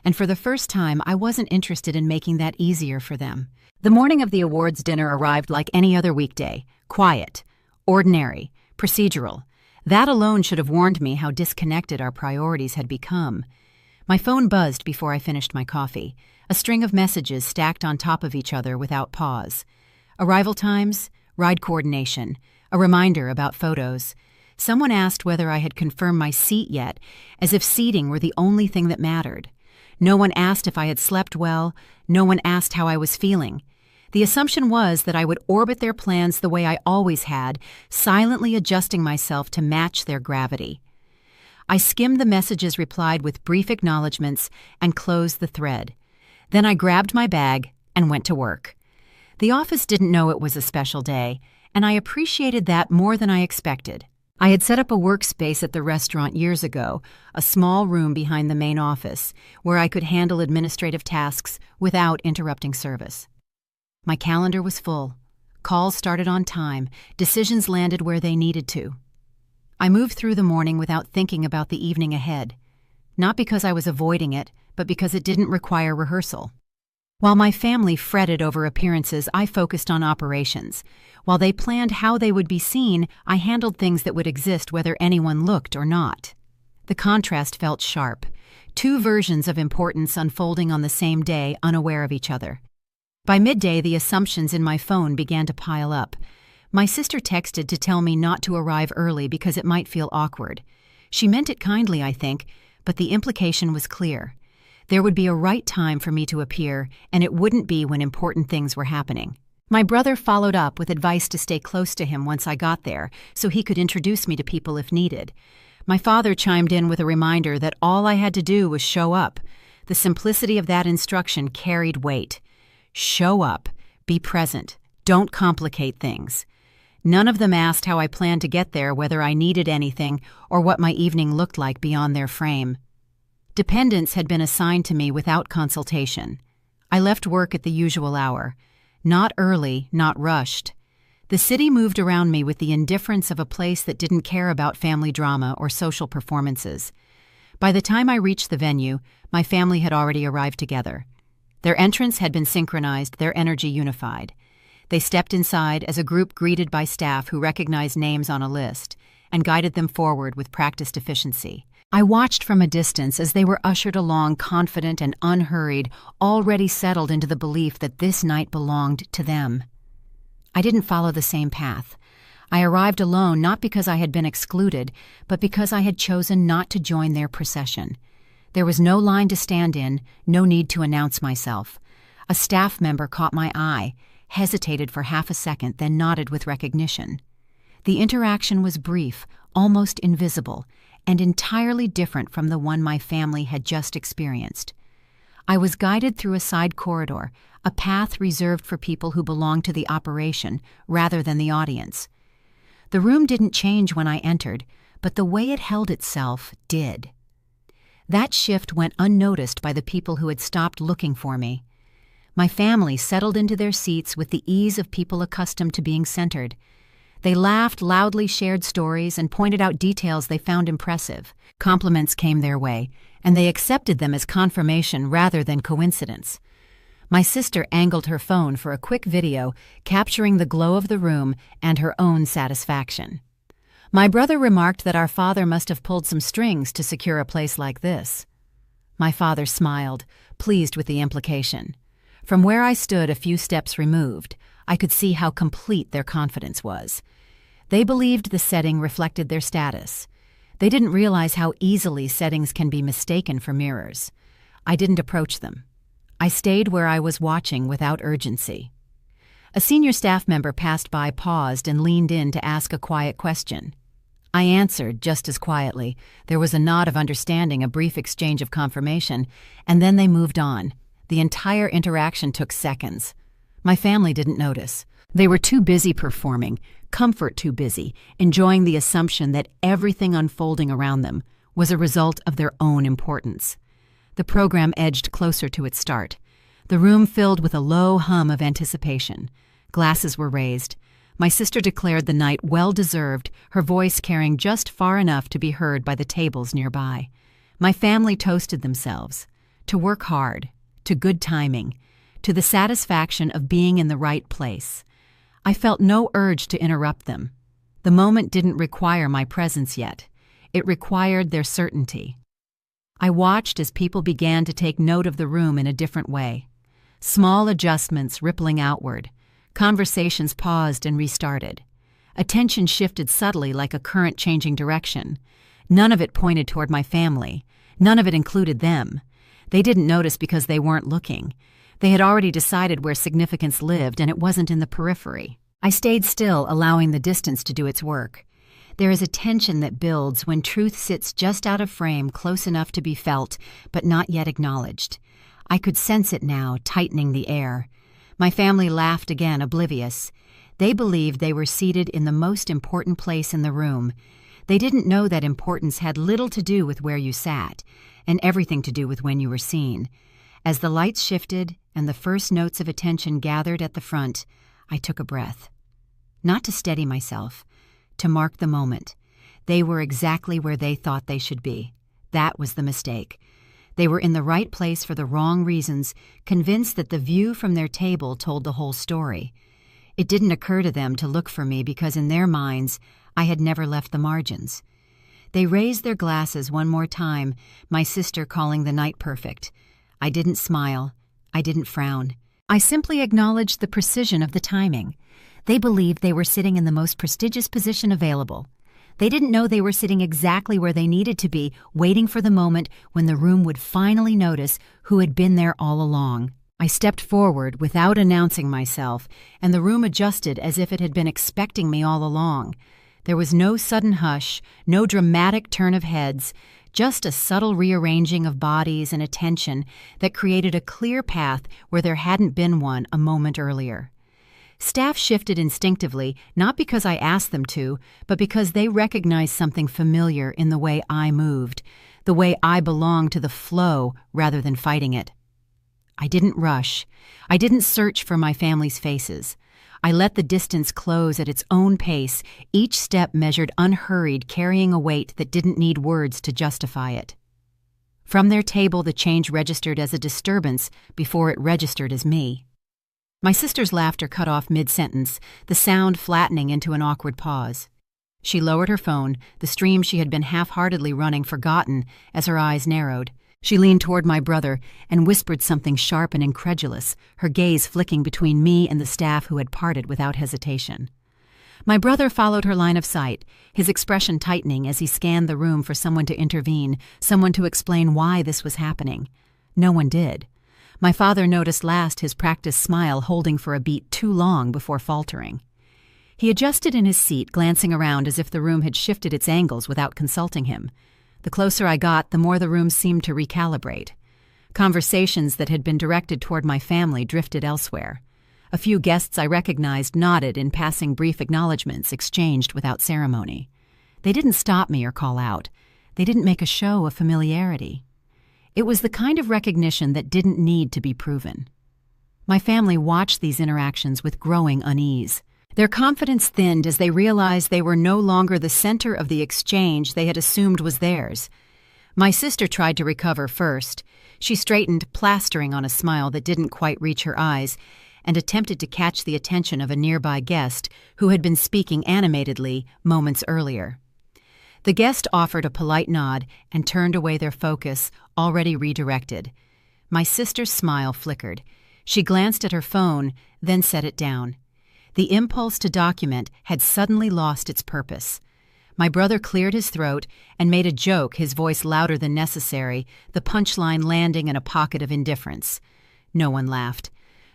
And for the first time, I wasn't interested in making that easier for them. The morning of the awards dinner arrived like any other weekday, quiet, ordinary, procedural. That alone should have warned me how disconnected our priorities had become. My phone buzzed before I finished my coffee, a string of messages stacked on top of each other without pause. Arrival times, ride coordination, a reminder about photos. Someone asked whether I had confirmed my seat yet, as if seating were the only thing that mattered. No one asked if I had slept well, no one asked how I was feeling. The assumption was that I would orbit their plans the way I always had, silently adjusting myself to match their gravity. I skimmed the messages replied with brief acknowledgments and closed the thread. Then I grabbed my bag and went to work. The office didn't know it was a special day, and I appreciated that more than I expected. I had set up a workspace at the restaurant years ago, a small room behind the main office, where I could handle administrative tasks without interrupting service. My calendar was full. Calls started on time. Decisions landed where they needed to. I moved through the morning without thinking about the evening ahead. Not because I was avoiding it, but because it didn't require rehearsal. While my family fretted over appearances, I focused on operations. While they planned how they would be seen, I handled things that would exist whether anyone looked or not. The contrast felt sharp. Two versions of importance unfolding on the same day, unaware of each other. By midday, the assumptions in my phone began to pile up. My sister texted to tell me not to arrive early because it might feel awkward. She meant it kindly, I think, but the implication was clear. There would be a right time for me to appear, and it wouldn't be when important things were happening. My brother followed up with advice to stay close to him once I got there, so he could introduce me to people if needed. My father chimed in with a reminder that all I had to do was show up. The simplicity of that instruction carried weight. Show up, be present, don't complicate things. None of them asked how I planned to get there, whether I needed anything, or what my evening looked like beyond their frame. Dependents had been assigned to me without consultation. I left work at the usual hour. Not early, not rushed. The city moved around me with the indifference of a place that didn't care about family drama or social performances. By the time I reached the venue, my family had already arrived together. Their entrance had been synchronized, their energy unified. They stepped inside as a group greeted by staff who recognized names on a list and guided them forward with practiced efficiency. I watched from a distance as they were ushered along confident and unhurried, already settled into the belief that this night belonged to them. I didn't follow the same path. I arrived alone not because I had been excluded, but because I had chosen not to join their procession. There was no line to stand in, no need to announce myself. A staff member caught my eye, hesitated for half a second, then nodded with recognition. The interaction was brief, almost invisible, and entirely different from the one my family had just experienced. I was guided through a side corridor, a path reserved for people who belonged to the operation rather than the audience. The room didn't change when I entered, but the way it held itself did. That shift went unnoticed by the people who had stopped looking for me. My family settled into their seats with the ease of people accustomed to being centered. They laughed, loudly shared stories, and pointed out details they found impressive. Compliments came their way, and they accepted them as confirmation rather than coincidence. My sister angled her phone for a quick video, capturing the glow of the room and her own satisfaction. My brother remarked that our father must have pulled some strings to secure a place like this. My father smiled, pleased with the implication. From where I stood a few steps removed, I could see how complete their confidence was. They believed the setting reflected their status. They didn't realize how easily settings can be mistaken for mirrors. I didn't approach them. I stayed where I was watching without urgency. A senior staff member passed by, paused, and leaned in to ask a quiet question. I answered just as quietly. There was a nod of understanding, a brief exchange of confirmation, and then they moved on. The entire interaction took seconds. My family didn't notice. They were too busy performing, comfort too busy, enjoying the assumption that everything unfolding around them was a result of their own importance. The program edged closer to its start. The room filled with a low hum of anticipation. Glasses were raised. My sister declared the night well-deserved, her voice carrying just far enough to be heard by the tables nearby. My family toasted themselves. To work hard, to good timing, to the satisfaction of being in the right place. I felt no urge to interrupt them. The moment didn't require my presence yet. It required their certainty. I watched as people began to take note of the room in a different way. Small adjustments rippling outward. Conversations paused and restarted. Attention shifted subtly like a current changing direction. None of it pointed toward my family. None of it included them. They didn't notice because they weren't looking. They had already decided where significance lived, and it wasn't in the periphery. I stayed still, allowing the distance to do its work. There is a tension that builds when truth sits just out of frame, close enough to be felt, but not yet acknowledged. I could sense it now, tightening the air. My family laughed again, oblivious. They believed they were seated in the most important place in the room. They didn't know that importance had little to do with where you sat, and everything to do with when you were seen. As the lights shifted and the first notes of attention gathered at the front, I took a breath. Not to steady myself, to mark the moment. They were exactly where they thought they should be. That was the mistake. They were in the right place for the wrong reasons, convinced that the view from their table told the whole story. It didn't occur to them to look for me because in their minds, I had never left the margins. They raised their glasses one more time, my sister calling the night perfect. I didn't smile. I didn't frown. I simply acknowledged the precision of the timing. They believed they were sitting in the most prestigious position available. They didn't know they were sitting exactly where they needed to be, waiting for the moment when the room would finally notice who had been there all along. I stepped forward without announcing myself, and the room adjusted as if it had been expecting me all along. There was no sudden hush, no dramatic turn of heads, just a subtle rearranging of bodies and attention that created a clear path where there hadn't been one a moment earlier. Staff shifted instinctively, not because I asked them to, but because they recognized something familiar in the way I moved, the way I belonged to the flow rather than fighting it. I didn't rush. I didn't search for my family's faces. I let the distance close at its own pace, each step measured unhurried, carrying a weight that didn't need words to justify it. From their table, the change registered as a disturbance before it registered as me. My sister's laughter cut off mid-sentence, the sound flattening into an awkward pause. She lowered her phone, the stream she had been half-heartedly running forgotten as her eyes narrowed. She leaned toward my brother and whispered something sharp and incredulous, her gaze flicking between me and the staff who had parted without hesitation. My brother followed her line of sight, his expression tightening as he scanned the room for someone to intervene, someone to explain why this was happening. No one did. My father noticed last his practiced smile holding for a beat too long before faltering. He adjusted in his seat, glancing around as if the room had shifted its angles without consulting him. The closer I got, the more the room seemed to recalibrate. Conversations that had been directed toward my family drifted elsewhere. A few guests I recognized nodded in passing brief acknowledgments exchanged without ceremony. They didn't stop me or call out. They didn't make a show of familiarity. It was the kind of recognition that didn't need to be proven. My family watched these interactions with growing unease. Their confidence thinned as they realized they were no longer the center of the exchange they had assumed was theirs. My sister tried to recover first. She straightened, plastering on a smile that didn't quite reach her eyes, and attempted to catch the attention of a nearby guest who had been speaking animatedly moments earlier. The guest offered a polite nod and turned away their focus, already redirected. My sister's smile flickered. She glanced at her phone, then set it down. The impulse to document had suddenly lost its purpose. My brother cleared his throat and made a joke, his voice louder than necessary, the punchline landing in a pocket of indifference. No one laughed.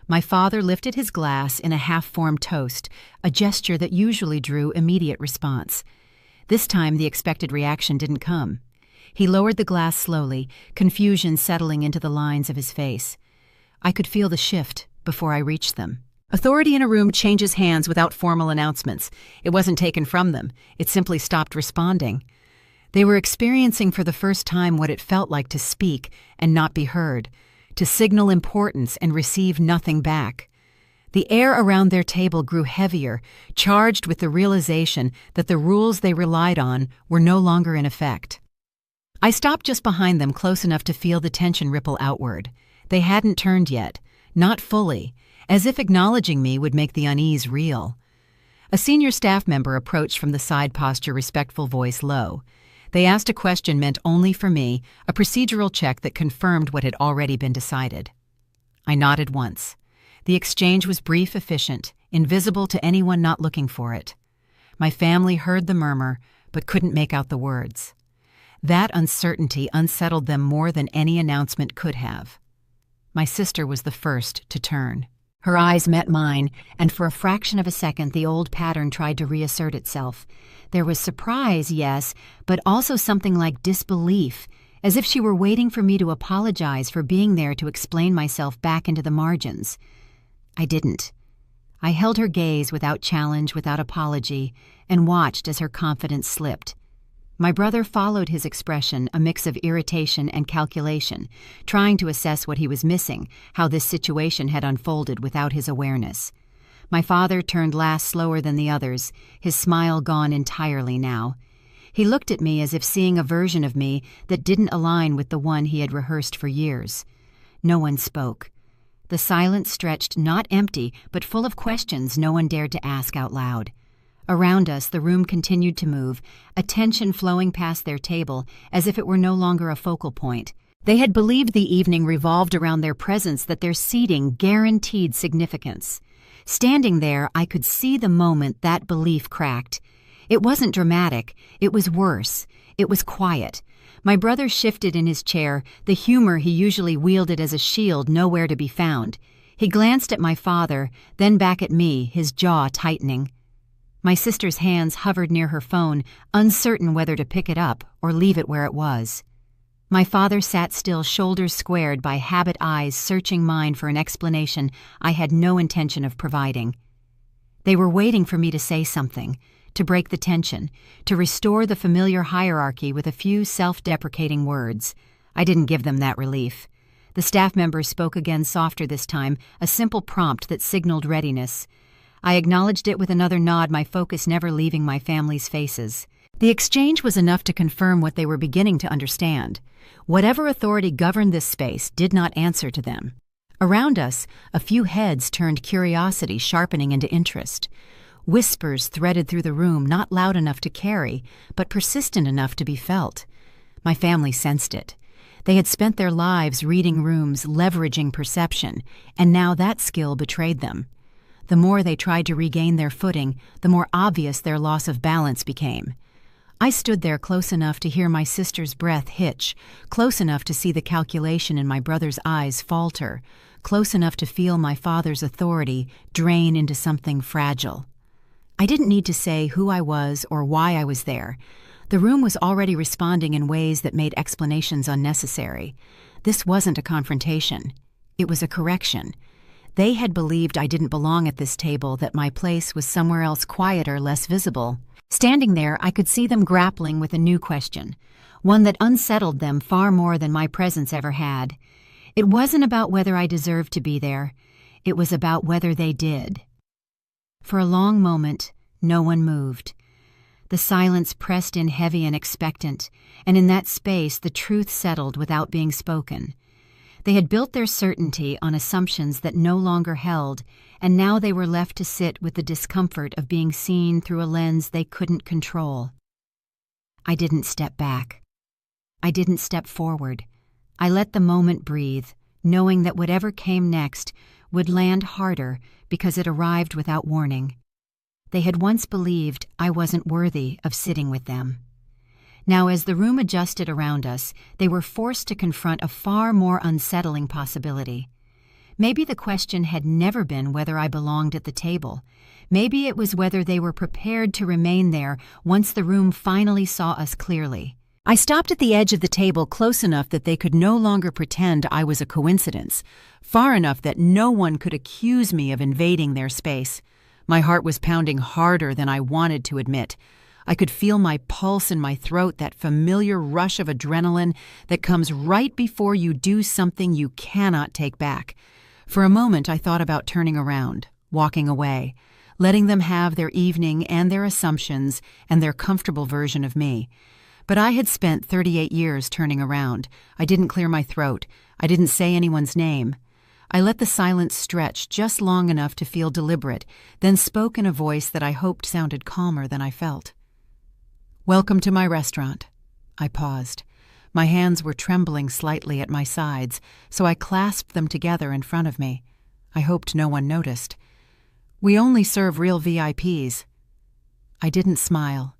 My father lifted his glass in a half-formed toast, a gesture that usually drew immediate response. This time the expected reaction didn't come. He lowered the glass slowly, confusion settling into the lines of his face. I could feel the shift before I reached them. Authority in a room changes hands without formal announcements. It wasn't taken from them. It simply stopped responding. They were experiencing for the first time what it felt like to speak and not be heard, to signal importance and receive nothing back. The air around their table grew heavier, charged with the realization that the rules they relied on were no longer in effect. I stopped just behind them, close enough to feel the tension ripple outward. They hadn't turned yet, not fully, as if acknowledging me would make the unease real. A senior staff member approached from the side posture, respectful voice low. They asked a question meant only for me, a procedural check that confirmed what had already been decided. I nodded once. The exchange was brief, efficient, invisible to anyone not looking for it. My family heard the murmur, but couldn't make out the words. That uncertainty unsettled them more than any announcement could have. My sister was the first to turn. Her eyes met mine, and for a fraction of a second the old pattern tried to reassert itself. There was surprise, yes, but also something like disbelief, as if she were waiting for me to apologize for being there to explain myself back into the margins. I didn't. I held her gaze without challenge, without apology, and watched as her confidence slipped. My brother followed his expression, a mix of irritation and calculation, trying to assess what he was missing, how this situation had unfolded without his awareness. My father turned last, slower than the others, his smile gone entirely now. He looked at me as if seeing a version of me that didn't align with the one he had rehearsed for years. No one spoke. The silence stretched, not empty, but full of questions no one dared to ask out loud. Around us, the room continued to move, attention flowing past their table as if it were no longer a focal point. They had believed the evening revolved around their presence, that their seating guaranteed significance. Standing there, I could see the moment that belief cracked. It wasn't dramatic. It was worse. It was quiet. My brother shifted in his chair, the humor he usually wielded as a shield nowhere to be found. He glanced at my father, then back at me, his jaw tightening. My sister's hands hovered near her phone, uncertain whether to pick it up or leave it where it was. My father sat still, shoulders squared by habit, eyes searching mine for an explanation I had no intention of providing. They were waiting for me to say something, to break the tension, to restore the familiar hierarchy with a few self-deprecating words. I didn't give them that relief. The staff member spoke again, softer this time, a simple prompt that signaled readiness. I acknowledged it with another nod, my focus never leaving my family's faces. The exchange was enough to confirm what they were beginning to understand. Whatever authority governed this space did not answer to them. Around us, a few heads turned, curiosity sharpening into interest. Whispers threaded through the room, not loud enough to carry, but persistent enough to be felt. My family sensed it. They had spent their lives reading rooms, leveraging perception, and now that skill betrayed them. The more they tried to regain their footing, the more obvious their loss of balance became. I stood there close enough to hear my sister's breath hitch, close enough to see the calculation in my brother's eyes falter, close enough to feel my father's authority drain into something fragile. I didn't need to say who I was or why I was there. The room was already responding in ways that made explanations unnecessary. This wasn't a confrontation. It was a correction. They had believed I didn't belong at this table, that my place was somewhere else, quieter, less visible. Standing there, I could see them grappling with a new question, one that unsettled them far more than my presence ever had. It wasn't about whether I deserved to be there. It was about whether they did. For a long moment, no one moved. The silence pressed in heavy and expectant, and in that space the truth settled without being spoken. They had built their certainty on assumptions that no longer held, and now they were left to sit with the discomfort of being seen through a lens they couldn't control. I didn't step back. I didn't step forward. I let the moment breathe, knowing that whatever came next would land harder because it arrived without warning. They had once believed I wasn't worthy of sitting with them. Now, as the room adjusted around us, they were forced to confront a far more unsettling possibility. Maybe the question had never been whether I belonged at the table. Maybe it was whether they were prepared to remain there once the room finally saw us clearly. I stopped at the edge of the table close enough that they could no longer pretend I was a coincidence, far enough that no one could accuse me of invading their space. My heart was pounding harder than I wanted to admit. I could feel my pulse in my throat, that familiar rush of adrenaline that comes right before you do something you cannot take back. For a moment, I thought about turning around, walking away, letting them have their evening and their assumptions and their comfortable version of me. But I had spent 38 years turning around. I didn't clear my throat. I didn't say anyone's name. I let the silence stretch just long enough to feel deliberate, then spoke in a voice that I hoped sounded calmer than I felt. "Welcome to my restaurant." I paused. My hands were trembling slightly at my sides, so I clasped them together in front of me. I hoped no one noticed. "We only serve real VIPs." I didn't smile.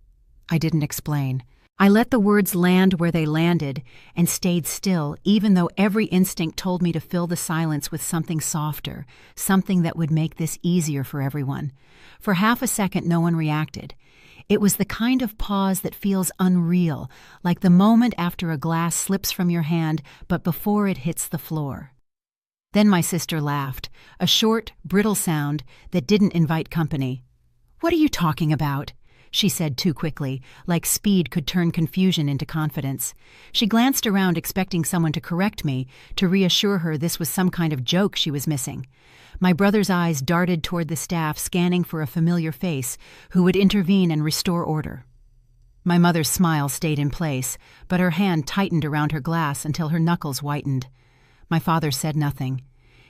I didn't explain. I let the words land where they landed and stayed still, even though every instinct told me to fill the silence with something softer, something that would make this easier for everyone. For half a second, no one reacted. It was the kind of pause that feels unreal, like the moment after a glass slips from your hand but before it hits the floor. Then my sister laughed, a short, brittle sound that didn't invite company. "What are you talking about?" she said too quickly, like speed could turn confusion into confidence. She glanced around expecting someone to correct me, to reassure her this was some kind of joke she was missing. My brother's eyes darted toward the staff, scanning for a familiar face who would intervene and restore order. My mother's smile stayed in place, but her hand tightened around her glass until her knuckles whitened. My father said nothing.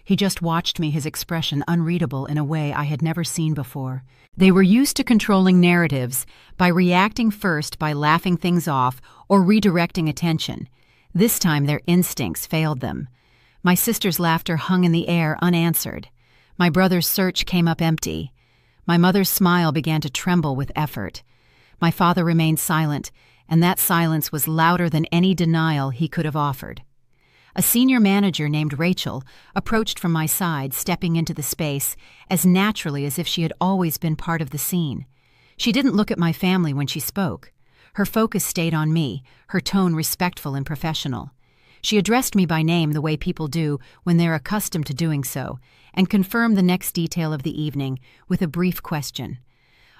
He just watched me, his expression unreadable in a way I had never seen before. They were used to controlling narratives by reacting first by laughing things off or redirecting attention. This time their instincts failed them. My sister's laughter hung in the air unanswered. My brother's search came up empty. My mother's smile began to tremble with effort. My father remained silent, and that silence was louder than any denial he could have offered. A senior manager named Rachel approached from my side, stepping into the space as naturally as if she had always been part of the scene. She didn't look at my family when she spoke. Her focus stayed on me, her tone respectful and professional. She addressed me by name the way people do when they're accustomed to doing so, and confirmed the next detail of the evening with a brief question.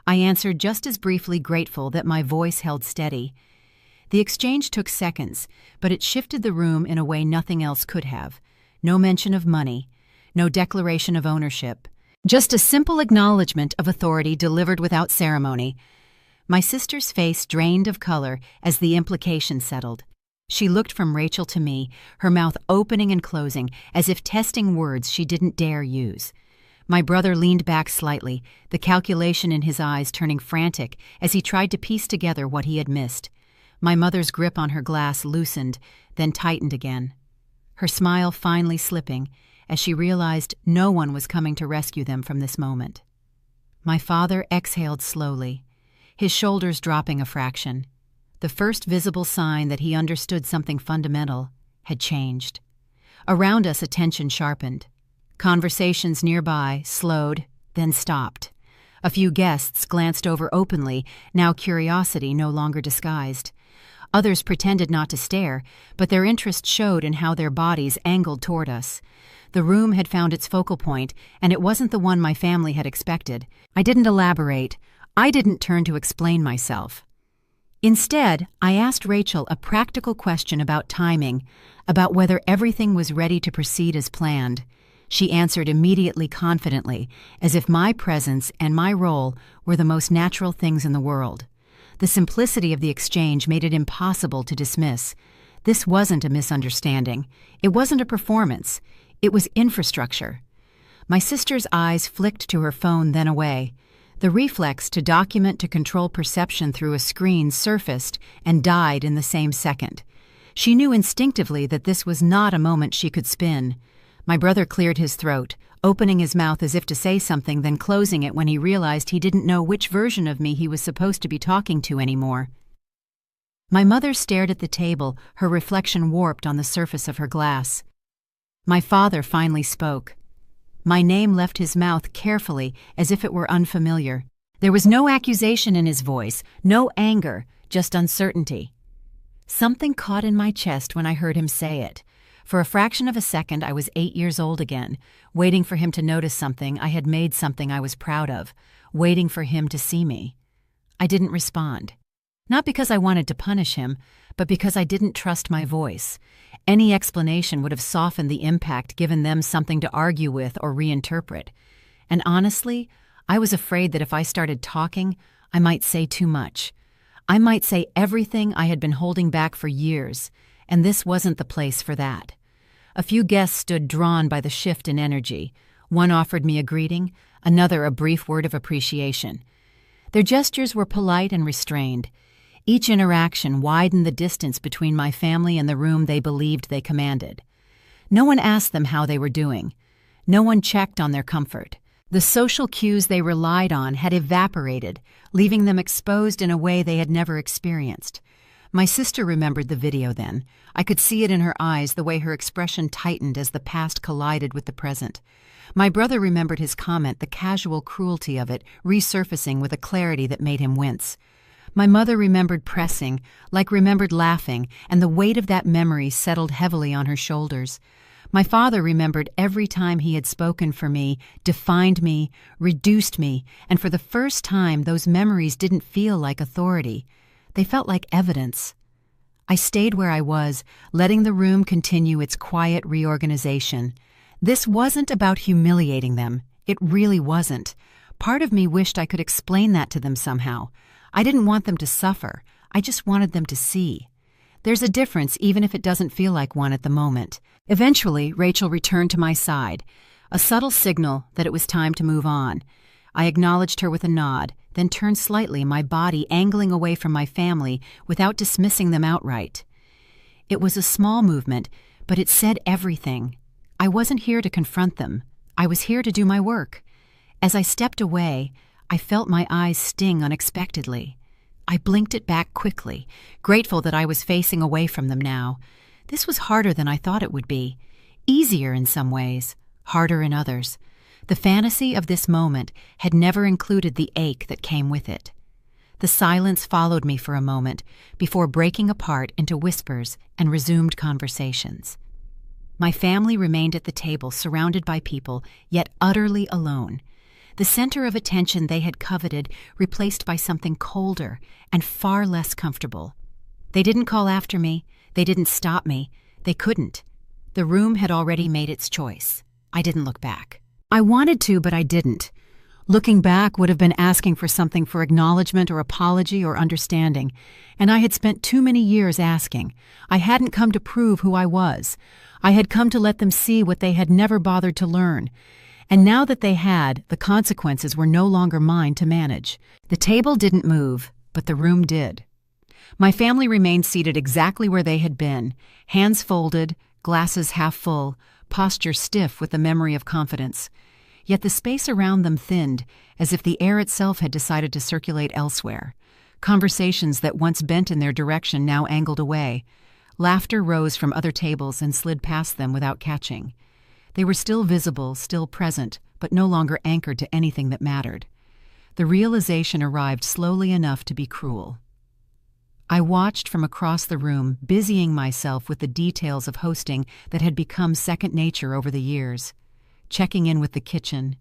I answered just as briefly, grateful that my voice held steady. The exchange took seconds, but it shifted the room in a way nothing else could have. No mention of money, no declaration of ownership, just a simple acknowledgement of authority delivered without ceremony. My sister's face drained of color as the implication settled. She looked from Rachel to me, her mouth opening and closing, as if testing words she didn't dare use. My brother leaned back slightly, the calculation in his eyes turning frantic as he tried to piece together what he had missed. My mother's grip on her glass loosened, then tightened again, her smile finally slipping as she realized no one was coming to rescue them from this moment. My father exhaled slowly, his shoulders dropping a fraction. The first visible sign that he understood something fundamental had changed. Around us, attention sharpened. Conversations nearby slowed, then stopped. A few guests glanced over openly, now curiosity no longer disguised. Others pretended not to stare, but their interest showed in how their bodies angled toward us. The room had found its focal point, and it wasn't the one my family had expected. I didn't elaborate. I didn't turn to explain myself. Instead, I asked Rachel a practical question about timing, about whether everything was ready to proceed as planned. She answered immediately confidently, as if my presence and my role were the most natural things in the world. The simplicity of the exchange made it impossible to dismiss. This wasn't a misunderstanding. It wasn't a performance. It was infrastructure. My sister's eyes flicked to her phone, then away. The reflex to document to control perception through a screen surfaced and died in the same second. She knew instinctively that this was not a moment she could spin. My brother cleared his throat, opening his mouth as if to say something, then closing it when he realized he didn't know which version of me he was supposed to be talking to anymore. My mother stared at the table, her reflection warped on the surface of her glass. My father finally spoke. My name left his mouth carefully, as if it were unfamiliar. There was no accusation in his voice, no anger, just uncertainty. Something caught in my chest when I heard him say it. For a fraction of a second, I was 8 years old again, waiting for him to notice something. I had made something I was proud of, waiting for him to see me. I didn't respond. Not because I wanted to punish him, but because I didn't trust my voice. Any explanation would have softened the impact, given them something to argue with or reinterpret. And honestly, I was afraid that if I started talking, I might say too much. I might say everything I had been holding back for years, and this wasn't the place for that. A few guests stood drawn by the shift in energy. One offered me a greeting, another a brief word of appreciation. Their gestures were polite and restrained. Each interaction widened the distance between my family and the room they believed they commanded. No one asked them how they were doing. No one checked on their comfort. The social cues they relied on had evaporated, leaving them exposed in a way they had never experienced. My sister remembered the video then. I could see it in her eyes, the way her expression tightened as the past collided with the present. My brother remembered his comment, the casual cruelty of it, resurfacing with a clarity that made him wince. My mother remembered pressing, remembered laughing, and the weight of that memory settled heavily on her shoulders. My father remembered every time he had spoken for me, defined me, reduced me, and for the first time those memories didn't feel like authority. They felt like evidence. I stayed where I was, letting the room continue its quiet reorganization. This wasn't about humiliating them. It really wasn't. Part of me wished I could explain that to them somehow. I didn't want them to suffer. I just wanted them to see. There's a difference, even if it doesn't feel like one at the moment. Eventually, Rachel returned to my side, a subtle signal that it was time to move on. I acknowledged her with a nod, then turned slightly, my body angling away from my family without dismissing them outright. It was a small movement, but it said everything. I wasn't here to confront them. I was here to do my work. As I stepped away, I felt my eyes sting unexpectedly. I blinked it back quickly, grateful that I was facing away from them now. This was harder than I thought it would be. Easier in some ways, harder in others. The fantasy of this moment had never included the ache that came with it. The silence followed me for a moment before breaking apart into whispers and resumed conversations. My family remained at the table, surrounded by people, yet utterly alone. The center of attention they had coveted replaced by something colder and far less comfortable. They didn't call after me. They didn't stop me. They couldn't. The room had already made its choice. I didn't look back. I wanted to, but I didn't. Looking back would have been asking for something, for acknowledgement or apology or understanding, and I had spent too many years asking. I hadn't come to prove who I was. I had come to let them see what they had never bothered to learn. And now that they had, the consequences were no longer mine to manage. The table didn't move, but the room did. My family remained seated exactly where they had been, hands folded, glasses half full, posture stiff with the memory of confidence. Yet the space around them thinned, as if the air itself had decided to circulate elsewhere. Conversations that once bent in their direction now angled away. Laughter rose from other tables and slid past them without catching. They were still visible, still present, but no longer anchored to anything that mattered. The realization arrived slowly enough to be cruel. I watched from across the room, busying myself with the details of hosting that had become second nature over the years. Checking in with the kitchen,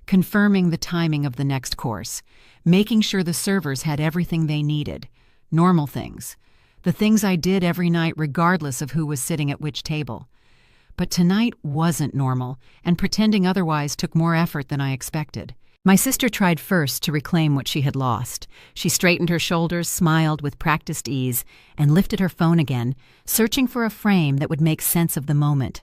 confirming the timing of the next course, making sure the servers had everything they needed, normal things, the things I did every night regardless of who was sitting at which table. But tonight wasn't normal, and pretending otherwise took more effort than I expected. My sister tried first to reclaim what she had lost. She straightened her shoulders, smiled with practiced ease, and lifted her phone again, searching for a frame that would make sense of the moment.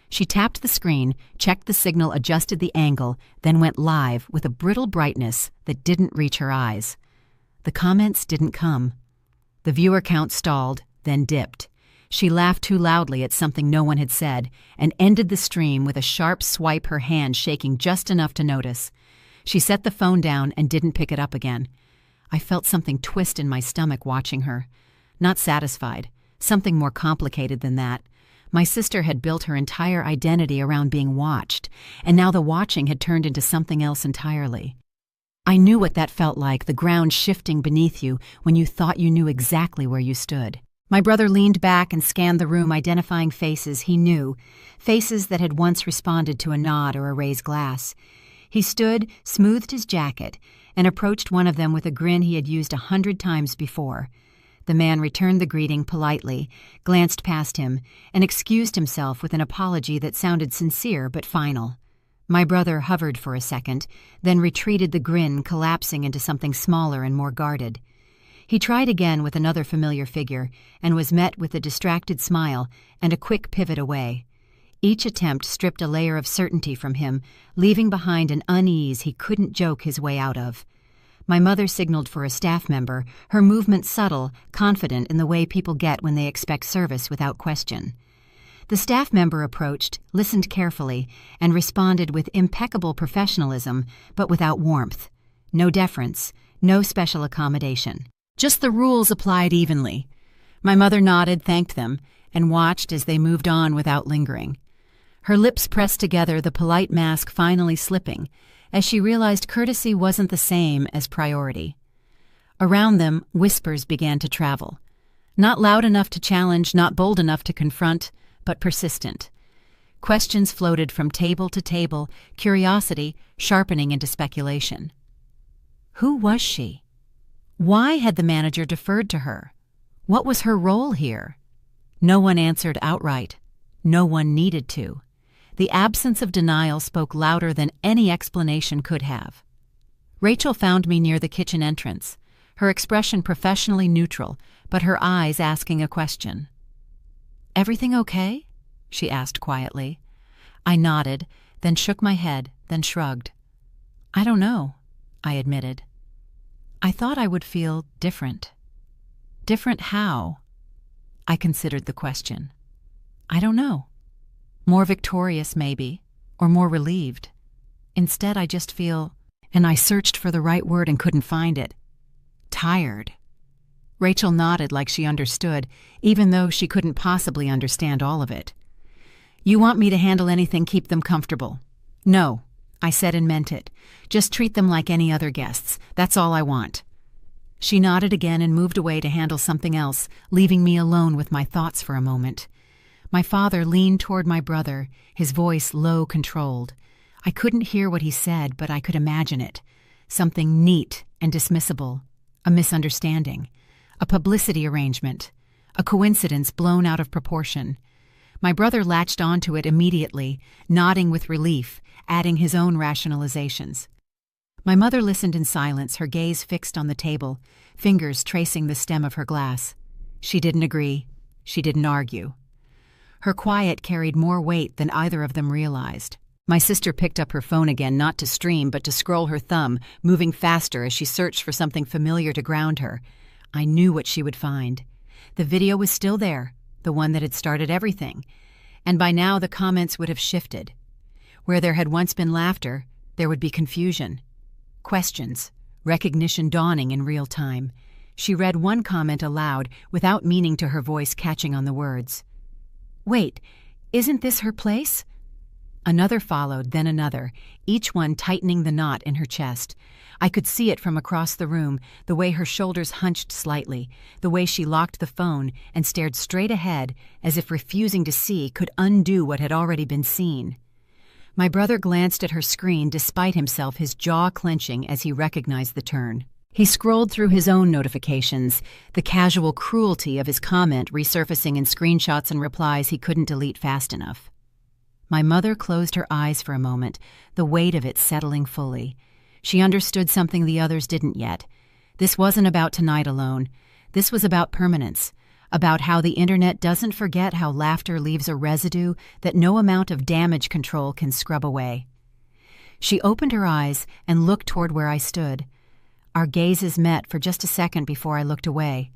She tapped the screen, checked the signal, adjusted the angle, then went live with a brittle brightness that didn't reach her eyes. The comments didn't come. The viewer count stalled, then dipped. She laughed too loudly at something no one had said, and ended the stream with a sharp swipe, her hand shaking just enough to notice. She set the phone down and didn't pick it up again. I felt something twist in my stomach watching her. Not satisfied. Something more complicated than that. My sister had built her entire identity around being watched, and now the watching had turned into something else entirely. I knew what that felt like, the ground shifting beneath you when you thought you knew exactly where you stood. My brother leaned back and scanned the room, identifying faces he knew, faces that had once responded to a nod or a raised glass. He stood, smoothed his jacket, and approached one of them with a grin he had used 100 times before. The man returned the greeting politely, glanced past him, and excused himself with an apology that sounded sincere but final. My brother hovered for a second, then retreated, the grin collapsing into something smaller and more guarded. He tried again with another familiar figure, and was met with a distracted smile and a quick pivot away. Each attempt stripped a layer of certainty from him, leaving behind an unease he couldn't joke his way out of. My mother signaled for a staff member, her movement subtle, confident in the way people get when they expect service without question. The staff member approached, listened carefully, and responded with impeccable professionalism, but without warmth. No deference, no special accommodation. Just the rules applied evenly. My mother nodded, thanked them, and watched as they moved on without lingering. Her lips pressed together, the polite mask finally slipping, as she realized courtesy wasn't the same as priority. Around them, whispers began to travel. Not loud enough to challenge, not bold enough to confront, but persistent. Questions floated from table to table, curiosity sharpening into speculation. Who was she? Why had the manager deferred to her? What was her role here? No one answered outright. No one needed to. The absence of denial spoke louder than any explanation could have. Rachel found me near the kitchen entrance, her expression professionally neutral, but her eyes asking a question. "Everything okay?" she asked quietly. I nodded, then shook my head, then shrugged. "I don't know," I admitted. I thought I would feel different. Different how? I considered the question. I don't know. More victorious, maybe, or more relieved. Instead, I just feel, and I searched for the right word and couldn't find it, tired. Rachel nodded like she understood, even though she couldn't possibly understand all of it. "You want me to handle anything, keep them comfortable?" "No," I said and meant it. "Just treat them like any other guests. That's all I want." She nodded again and moved away to handle something else, leaving me alone with my thoughts for a moment. My father leaned toward my brother, his voice low, controlled. I couldn't hear what he said, but I could imagine it. Something neat and dismissible. A misunderstanding. A publicity arrangement. A coincidence blown out of proportion. My brother latched onto it immediately, nodding with relief, adding his own rationalizations. My mother listened in silence, her gaze fixed on the table, fingers tracing the stem of her glass. She didn't agree. She didn't argue. Her quiet carried more weight than either of them realized. My sister picked up her phone again, not to stream, but to scroll her thumb, moving faster as she searched for something familiar to ground her. I knew what she would find. The video was still there, the one that had started everything. And by now the comments would have shifted. Where there had once been laughter, there would be confusion. Questions, recognition dawning in real time. She read one comment aloud, without meaning to, her voice catching on the words. "Wait, isn't this her place?" Another followed, then another, each one tightening the knot in her chest. I could see it from across the room, the way her shoulders hunched slightly, the way she locked the phone and stared straight ahead, as if refusing to see could undo what had already been seen. My brother glanced at her screen despite himself, his jaw clenching as he recognized the turn. He scrolled through his own notifications, the casual cruelty of his comment resurfacing in screenshots and replies he couldn't delete fast enough. My mother closed her eyes for a moment, the weight of it settling fully. She understood something the others didn't yet. This wasn't about tonight alone. This was about permanence, about how the internet doesn't forget how laughter leaves a residue that no amount of damage control can scrub away. She opened her eyes and looked toward where I stood. Our gazes met for just a second before I looked away.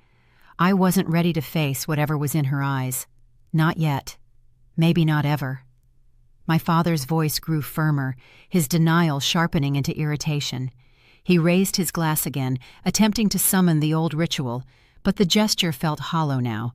I wasn't ready to face whatever was in her eyes. Not yet. Maybe not ever. My father's voice grew firmer, his denial sharpening into irritation. He raised his glass again, attempting to summon the old ritual, but the gesture felt hollow now.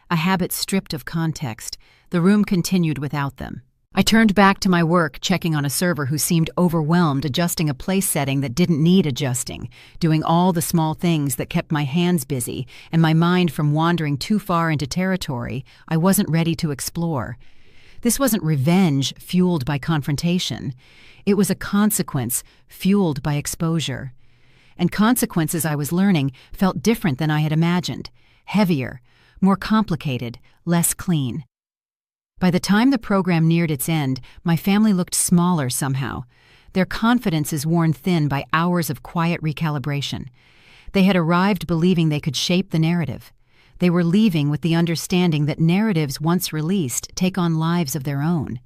A habit stripped of context, the room continued without them. I turned back to my work, checking on a server who seemed overwhelmed adjusting a place setting that didn't need adjusting, doing all the small things that kept my hands busy and my mind from wandering too far into territory I wasn't ready to explore. This wasn't revenge fueled by confrontation. It was a consequence fueled by exposure. And consequences, I was learning, felt different than I had imagined. Heavier, more complicated, less clean. By the time the program neared its end, my family looked smaller somehow. Their confidences worn thin by hours of quiet recalibration. They had arrived believing they could shape the narrative. They were leaving with the understanding that narratives once released take on lives of their own.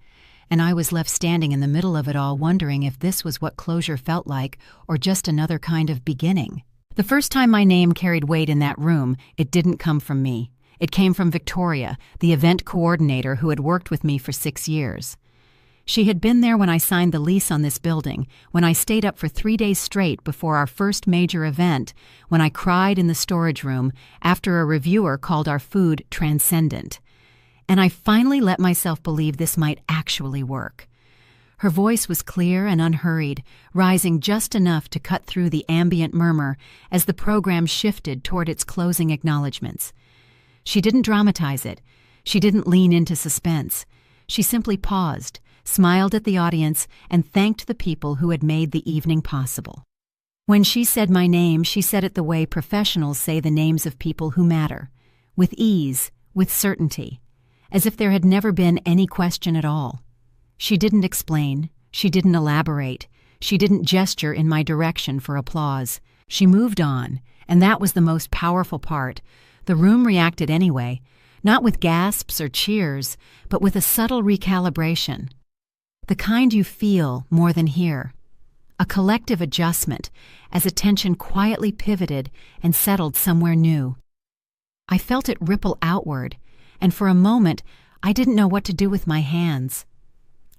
And I was left standing in the middle of it all wondering if this was what closure felt like or just another kind of beginning. The first time my name carried weight in that room, it didn't come from me. It came from Victoria, the event coordinator who had worked with me for 6 years. She had been there when I signed the lease on this building, when I stayed up for 3 days straight before our first major event, when I cried in the storage room after a reviewer called our food transcendent. And I finally let myself believe this might actually work. Her voice was clear and unhurried, rising just enough to cut through the ambient murmur as the program shifted toward its closing acknowledgments. She didn't dramatize it. She didn't lean into suspense. She simply paused, smiled at the audience, and thanked the people who had made the evening possible. When she said my name, she said it the way professionals say the names of people who matter, with ease, with certainty, as if there had never been any question at all. She didn't explain. She didn't elaborate. She didn't gesture in my direction for applause. She moved on, and that was the most powerful part. The room reacted anyway, not with gasps or cheers, but with a subtle recalibration. The kind you feel more than hear. A collective adjustment as attention quietly pivoted and settled somewhere new. I felt it ripple outward, and for a moment I didn't know what to do with my hands.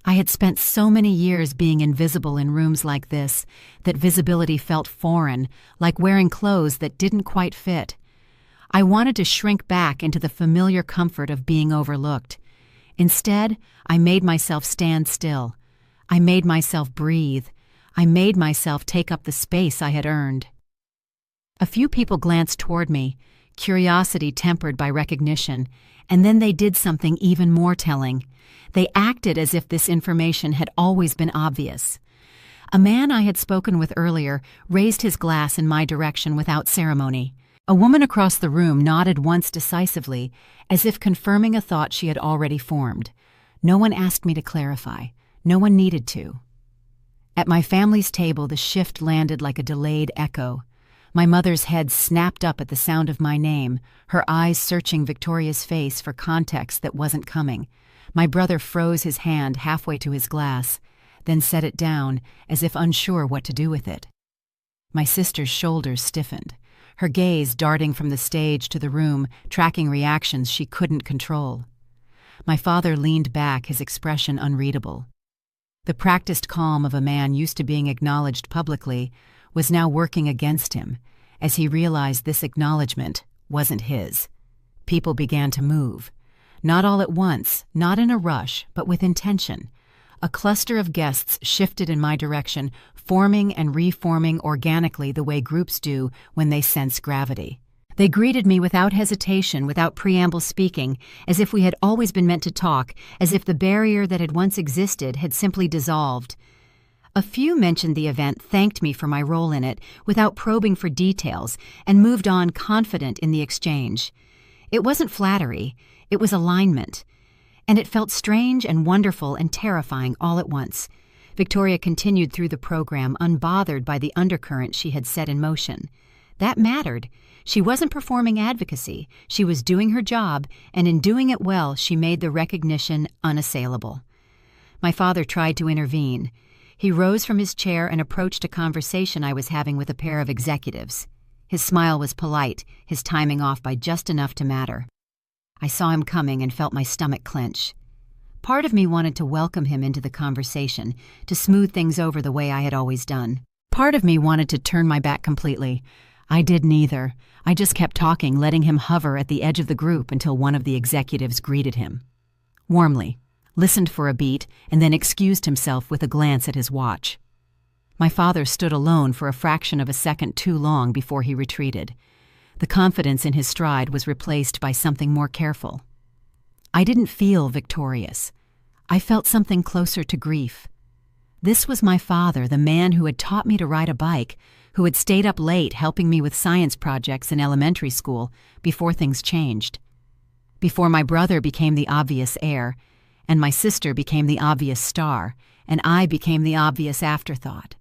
I had spent so many years being invisible in rooms like this that visibility felt foreign, like wearing clothes that didn't quite fit. I wanted to shrink back into the familiar comfort of being overlooked. Instead, I made myself stand still. I made myself breathe. I made myself take up the space I had earned. A few people glanced toward me, curiosity tempered by recognition, and then they did something even more telling. They acted as if this information had always been obvious. A man I had spoken with earlier raised his glass in my direction without ceremony. A woman across the room nodded once decisively, as if confirming a thought she had already formed. No one asked me to clarify. No one needed to. At my family's table, the shift landed like a delayed echo. My mother's head snapped up at the sound of my name, her eyes searching Victoria's face for context that wasn't coming. My brother froze his hand halfway to his glass, then set it down, as if unsure what to do with it. My sister's shoulders stiffened, her gaze darting from the stage to the room, tracking reactions she couldn't control. My father leaned back, his expression unreadable. The practiced calm of a man used to being acknowledged publicly was now working against him, as he realized this acknowledgement wasn't his. People began to move. Not all at once, not in a rush, but with intention. A cluster of guests shifted in my direction, forming and reforming organically the way groups do when they sense gravity. They greeted me without hesitation, without preamble speaking, as if we had always been meant to talk, as if the barrier that had once existed had simply dissolved. A few mentioned the event, thanked me for my role in it, without probing for details, and moved on confident in the exchange. It wasn't flattery, it was alignment. And it felt strange and wonderful and terrifying all at once. Victoria continued through the program, unbothered by the undercurrent she had set in motion. That mattered. She wasn't performing advocacy. She was doing her job, and in doing it well, she made the recognition unassailable. My father tried to intervene. He rose from his chair and approached a conversation I was having with a pair of executives. His smile was polite, his timing off by just enough to matter. I saw him coming and felt my stomach clench. Part of me wanted to welcome him into the conversation, to smooth things over the way I had always done. Part of me wanted to turn my back completely. I did neither. I just kept talking, letting him hover at the edge of the group until one of the executives greeted him. Warmly, listened for a beat, and then excused himself with a glance at his watch. My father stood alone for a fraction of a second too long before he retreated. The confidence in his stride was replaced by something more careful. I didn't feel victorious. I felt something closer to grief. This was my father, the man who had taught me to ride a bike, who had stayed up late helping me with science projects in elementary school before things changed. Before my brother became the obvious heir, and my sister became the obvious star, and I became the obvious afterthought.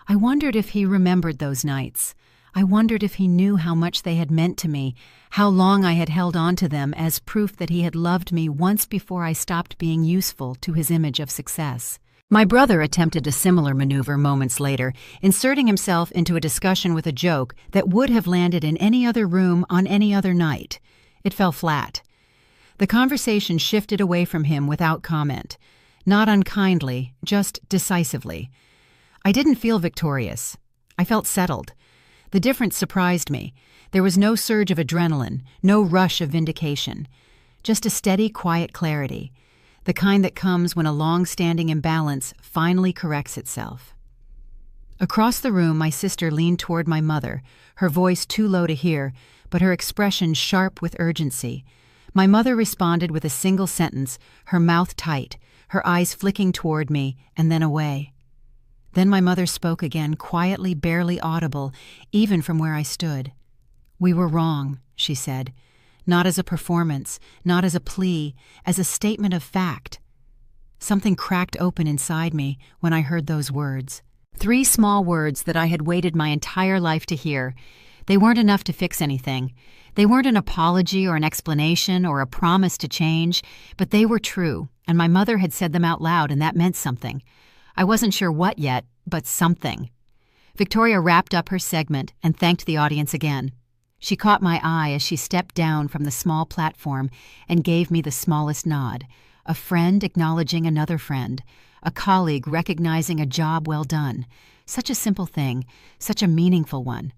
I wondered if he remembered those nights. I wondered if he knew how much they had meant to me, how long I had held on to them as proof that he had loved me once before I stopped being useful to his image of success. My brother attempted a similar maneuver moments later, inserting himself into a discussion with a joke that would have landed in any other room on any other night. It fell flat. The conversation shifted away from him without comment, not unkindly, just decisively. I didn't feel victorious. I felt settled. The difference surprised me. There was no surge of adrenaline, no rush of vindication. Just a steady, quiet clarity, the kind that comes when a long-standing imbalance finally corrects itself. Across the room, my sister leaned toward my mother, her voice too low to hear, but her expression sharp with urgency. My mother responded with a single sentence, her mouth tight, her eyes flicking toward me and then away. Then my mother spoke again, quietly, barely audible, even from where I stood. "We were wrong," she said, not as a performance, not as a plea, as a statement of fact. Something cracked open inside me when I heard those words. 3 small words that I had waited my entire life to hear. They weren't enough to fix anything. They weren't an apology or an explanation or a promise to change, but they were true, and my mother had said them out loud, and that meant something. I wasn't sure what yet, but something. Victoria wrapped up her segment and thanked the audience again. She caught my eye as she stepped down from the small platform and gave me the smallest nod, a friend acknowledging another friend, a colleague recognizing a job well done. Such a simple thing, such a meaningful one.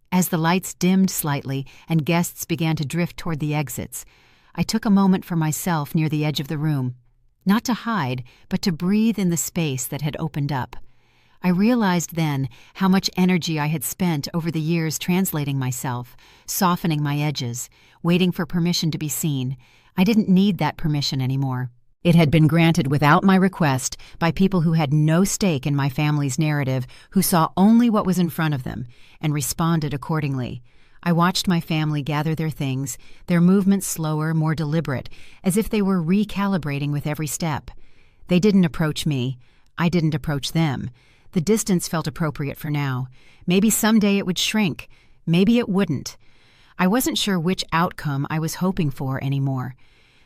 As the lights dimmed slightly and guests began to drift toward the exits, I took a moment for myself near the edge of the room. Not to hide, but to breathe in the space that had opened up. I realized then how much energy I had spent over the years translating myself, softening my edges, waiting for permission to be seen. I didn't need that permission anymore. It had been granted without my request by people who had no stake in my family's narrative, who saw only what was in front of them, and responded accordingly. I watched my family gather their things, their movements slower, more deliberate, as if they were recalibrating with every step. They didn't approach me. I didn't approach them. The distance felt appropriate for now. Maybe someday it would shrink. Maybe it wouldn't. I wasn't sure which outcome I was hoping for anymore.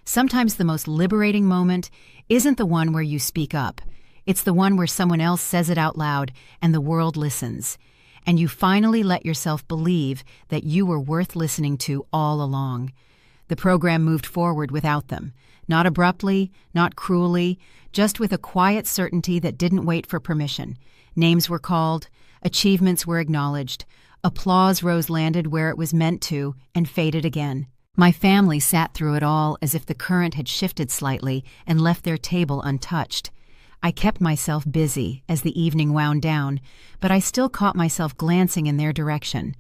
Sometimes the most liberating moment isn't the one where you speak up. It's the one where someone else says it out loud and the world listens. And you finally let yourself believe that you were worth listening to all along. The program moved forward without them. Not abruptly, not cruelly, just with a quiet certainty that didn't wait for permission. Names were called, achievements were acknowledged, applause rose landed where it was meant to, and faded again. My family sat through it all as if the current had shifted slightly and left their table untouched. I kept myself busy as the evening wound down, but I still caught myself glancing in their direction.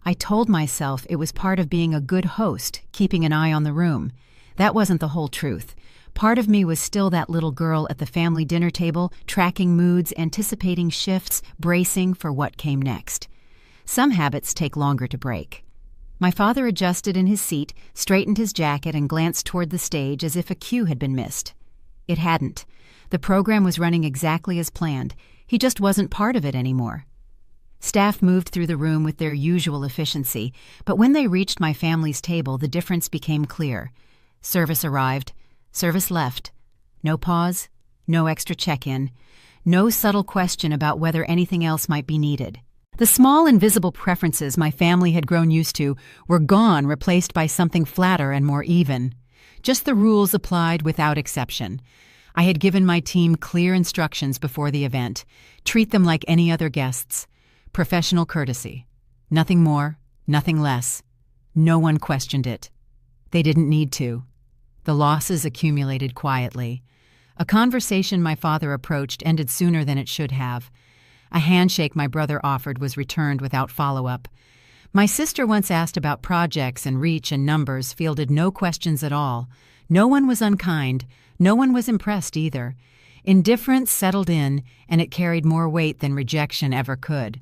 I told myself it was part of being a good host, keeping an eye on the room. That wasn't the whole truth. Part of me was still that little girl at the family dinner table, tracking moods, anticipating shifts, bracing for what came next. Some habits take longer to break. My father adjusted in his seat, straightened his jacket, and glanced toward the stage as if a cue had been missed. It hadn't. The program was running exactly as planned. He just wasn't part of it anymore. Staff moved through the room with their usual efficiency, but when they reached my family's table, the difference became clear. Service arrived. Service left. No pause. No extra check-in. No subtle question about whether anything else might be needed. The small invisible preferences my family had grown used to were gone, replaced by something flatter and more even. Just the rules applied without exception. I had given my team clear instructions before the event. Treat them like any other guests. Professional courtesy. Nothing more, nothing less. No one questioned it. They didn't need to. The losses accumulated quietly. A conversation my father approached ended sooner than it should have. A handshake my brother offered was returned without follow-up. My sister once asked about projects and reach and numbers, fielded no questions at all. No one was unkind. No one was impressed either. Indifference settled in, and it carried more weight than rejection ever could.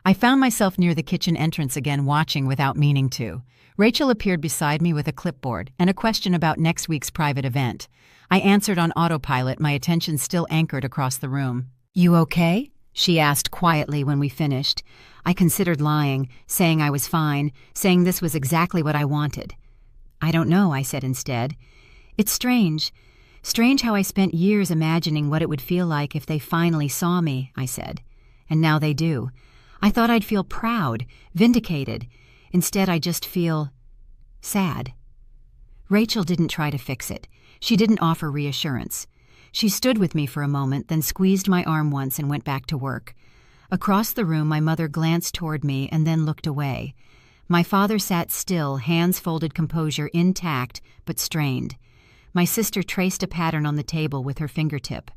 I found myself near the kitchen entrance again, watching without meaning to. Rachel appeared beside me with a clipboard and a question about next week's private event. I answered on autopilot, my attention still anchored across the room. "You okay?" she asked quietly when we finished. I considered lying, saying I was fine, saying this was exactly what I wanted. "I don't know," I said instead. "It's strange. Strange how I spent years imagining what it would feel like if they finally saw me," I said. "And now they do. I thought I'd feel proud, vindicated. Instead, I just feel sad." Rachel didn't try to fix it. She didn't offer reassurance. She stood with me for a moment, then squeezed my arm once and went back to work. Across the room, my mother glanced toward me and then looked away. My father sat still, hands folded, composure intact but strained. My sister traced a pattern on the table with her fingertip.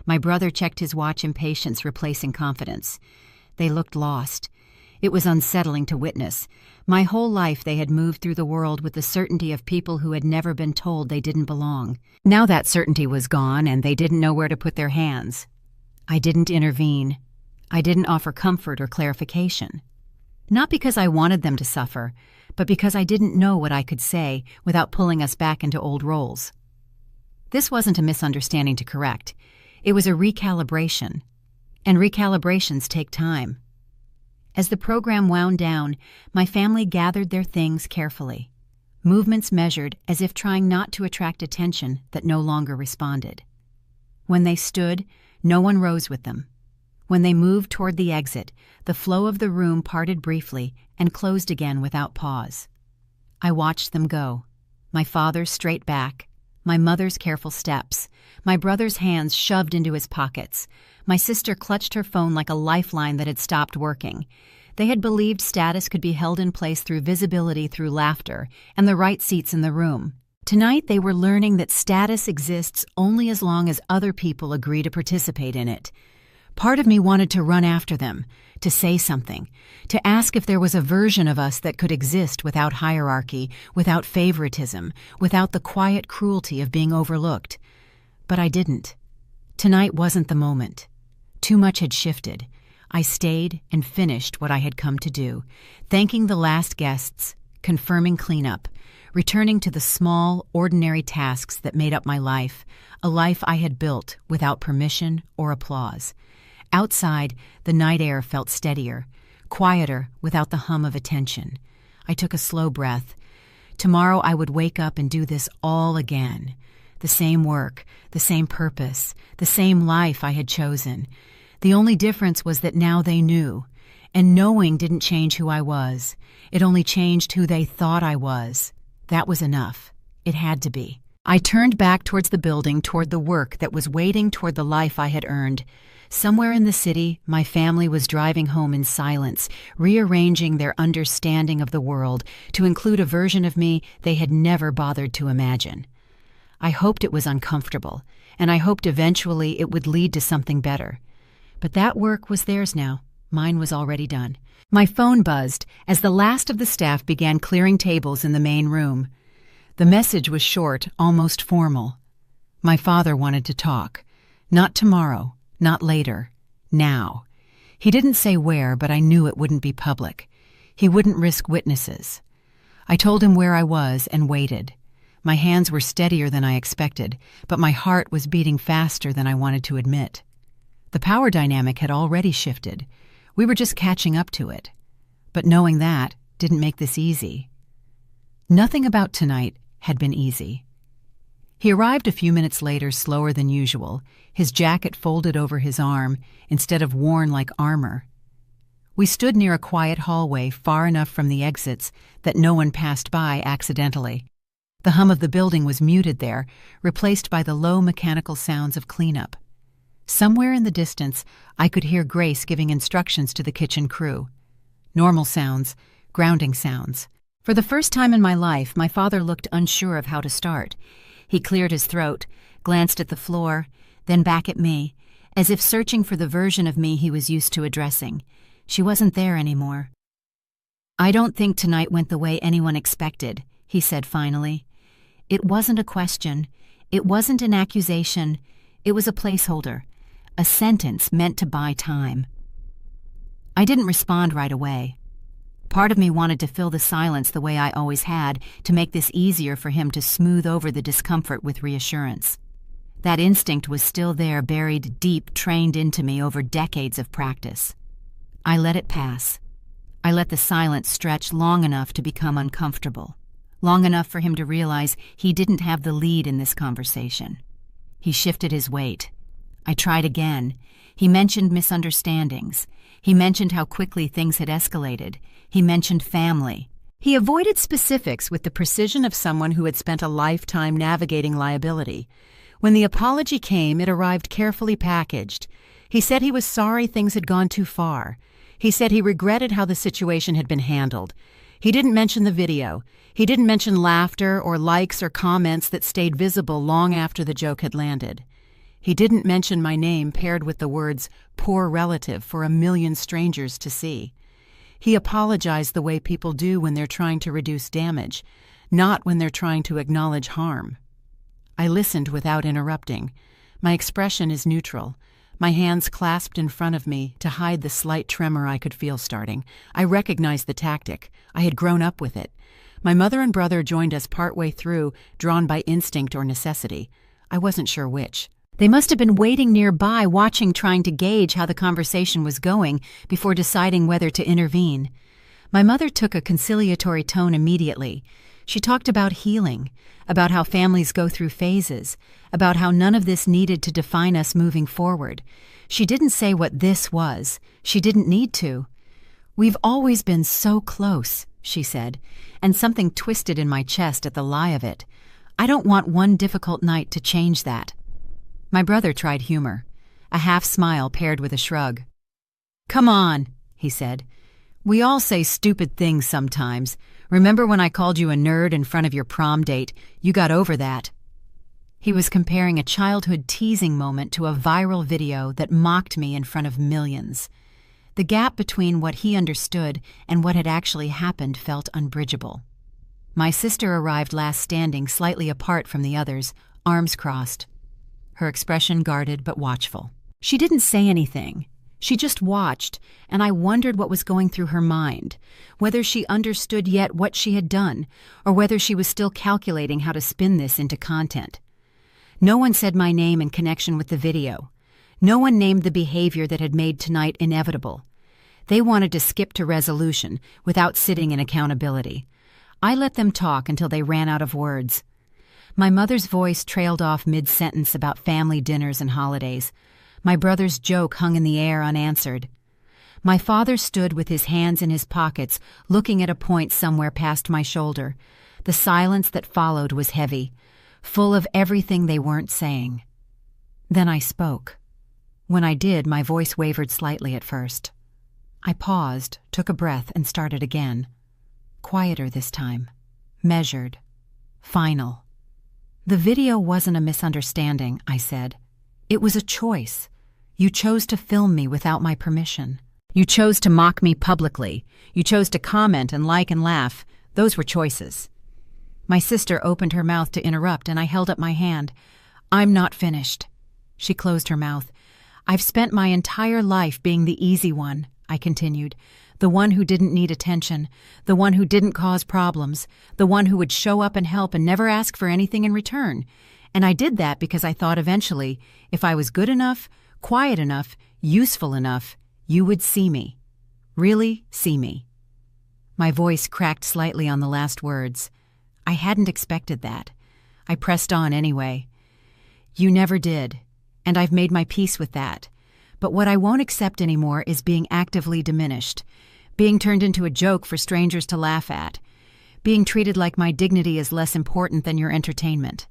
My brother checked his watch, impatience replacing confidence. They looked lost. It was unsettling to witness. My whole life they had moved through the world with the certainty of people who had never been told they didn't belong. Now that certainty was gone, and they didn't know where to put their hands. I didn't intervene. I didn't offer comfort or clarification. Not because I wanted them to suffer, but because I didn't know what I could say without pulling us back into old roles. This wasn't a misunderstanding to correct. It was a recalibration. And recalibrations take time. As the program wound down, my family gathered their things carefully, movements measured as if trying not to attract attention that no longer responded. When they stood, no one rose with them. When they moved toward the exit, the flow of the room parted briefly and closed again without pause. I watched them go, my father's straight back, my mother's careful steps, my brother's hands shoved into his pockets. My sister clutched her phone like a lifeline that had stopped working. They had believed status could be held in place through visibility, through laughter, and the right seats in the room. Tonight they were learning that status exists only as long as other people agree to participate in it. Part of me wanted to run after them, to say something, to ask if there was a version of us that could exist without hierarchy, without favoritism, without the quiet cruelty of being overlooked. But I didn't. Tonight wasn't the moment. Too much had shifted. I stayed and finished what I had come to do, thanking the last guests, confirming cleanup, returning to the small, ordinary tasks that made up my life, a life I had built without permission or applause. Outside, the night air felt steadier, quieter without the hum of attention. I took a slow breath. Tomorrow I would wake up and do this all again. The same work, the same purpose, the same life I had chosen. The only difference was that now they knew, and knowing didn't change who I was. It only changed who they thought I was. That was enough. It had to be. I turned back towards the building, toward the work that was waiting, toward the life I had earned. Somewhere in the city, my family was driving home in silence, rearranging their understanding of the world to include a version of me they had never bothered to imagine. I hoped it was uncomfortable, and I hoped eventually it would lead to something better. But that work was theirs now. Mine was already done. My phone buzzed as the last of the staff began clearing tables in the main room. The message was short, almost formal. My father wanted to talk. Not tomorrow. Not later. Now. He didn't say where, but I knew it wouldn't be public. He wouldn't risk witnesses. I told him where I was and waited. My hands were steadier than I expected, but my heart was beating faster than I wanted to admit. The power dynamic had already shifted. We were just catching up to it. But knowing that didn't make this easy. Nothing about tonight had been easy. He arrived a few minutes later, slower than usual, his jacket folded over his arm instead of worn like armor. We stood near a quiet hallway far enough from the exits that no one passed by accidentally. The hum of the building was muted there, replaced by the low mechanical sounds of cleanup. Somewhere in the distance, I could hear Grace giving instructions to the kitchen crew. Normal sounds, grounding sounds. For the first time in my life, my father looked unsure of how to start. He cleared his throat, glanced at the floor, then back at me, as if searching for the version of me he was used to addressing. She wasn't there anymore. "I don't think tonight went the way anyone expected," he said finally. It wasn't a question. It wasn't an accusation. It was a placeholder, a sentence meant to buy time. I didn't respond right away. Part of me wanted to fill the silence the way I always had, to make this easier for him to smooth over the discomfort with reassurance. That instinct was still there, buried deep, trained into me over decades of practice. I let it pass. I let the silence stretch long enough to become uncomfortable, long enough for him to realize he didn't have the lead in this conversation. He shifted his weight. I tried again. He mentioned misunderstandings. He mentioned how quickly things had escalated. He mentioned family. He avoided specifics with the precision of someone who had spent a lifetime navigating liability. When the apology came, it arrived carefully packaged. He said he was sorry things had gone too far. He said he regretted how the situation had been handled. He didn't mention the video. He didn't mention laughter or likes or comments that stayed visible long after the joke had landed. He didn't mention my name paired with the words "poor relative" for a million strangers to see. He apologized the way people do when they're trying to reduce damage, not when they're trying to acknowledge harm. I listened without interrupting. My expression is neutral. My hands clasped in front of me to hide the slight tremor I could feel starting. I recognized the tactic. I had grown up with it. My mother and brother joined us partway through, drawn by instinct or necessity. I wasn't sure which. They must have been waiting nearby, watching, trying to gauge how the conversation was going before deciding whether to intervene. My mother took a conciliatory tone immediately. She talked about healing, about how families go through phases, about how none of this needed to define us moving forward. She didn't say what this was. She didn't need to. "We've always been so close," she said, and something twisted in my chest at the lie of it. I don't want one difficult night to change that. My brother tried humor, a half smile paired with a shrug. "Come on," he said. "We all say stupid things sometimes. Remember when I called you a nerd in front of your prom date? You got over that." He was comparing a childhood teasing moment to a viral video that mocked me in front of millions. The gap between what he understood and what had actually happened felt unbridgeable. My sister arrived last standing, slightly apart from the others, arms crossed, her expression guarded but watchful. She didn't say anything. She just watched, and I wondered what was going through her mind, whether she understood yet what she had done, or whether she was still calculating how to spin this into content. No one said my name in connection with the video. No one named the behavior that had made tonight inevitable. They wanted to skip to resolution without sitting in accountability. I let them talk until they ran out of words. My mother's voice trailed off mid-sentence about family dinners and holidays. My brother's joke hung in the air unanswered. My father stood with his hands in his pockets, looking at a point somewhere past my shoulder. The silence that followed was heavy, full of everything they weren't saying. Then I spoke. When I did, my voice wavered slightly at first. I paused, took a breath, and started again. Quieter this time. Measured. Final. "The video wasn't a misunderstanding," I said. "It was a choice. You chose to film me without my permission. You chose to mock me publicly. You chose to comment and like and laugh. Those were choices." My sister opened her mouth to interrupt, and I held up my hand. "I'm not finished." She closed her mouth. "I've spent my entire life being the easy one," I continued. the one who didn't need attention, the one who didn't cause problems, the one who would show up and help and never ask for anything in return. And I did that because I thought eventually, if I was good enough, quiet enough, useful enough, you would see me. Really see me. My voice cracked slightly on the last words. I hadn't expected that. I pressed on anyway. You never did, and I've made my peace with that. But what I won't accept anymore is being actively diminished, being turned into a joke for strangers to laugh at, being treated like my dignity is less important than your entertainment.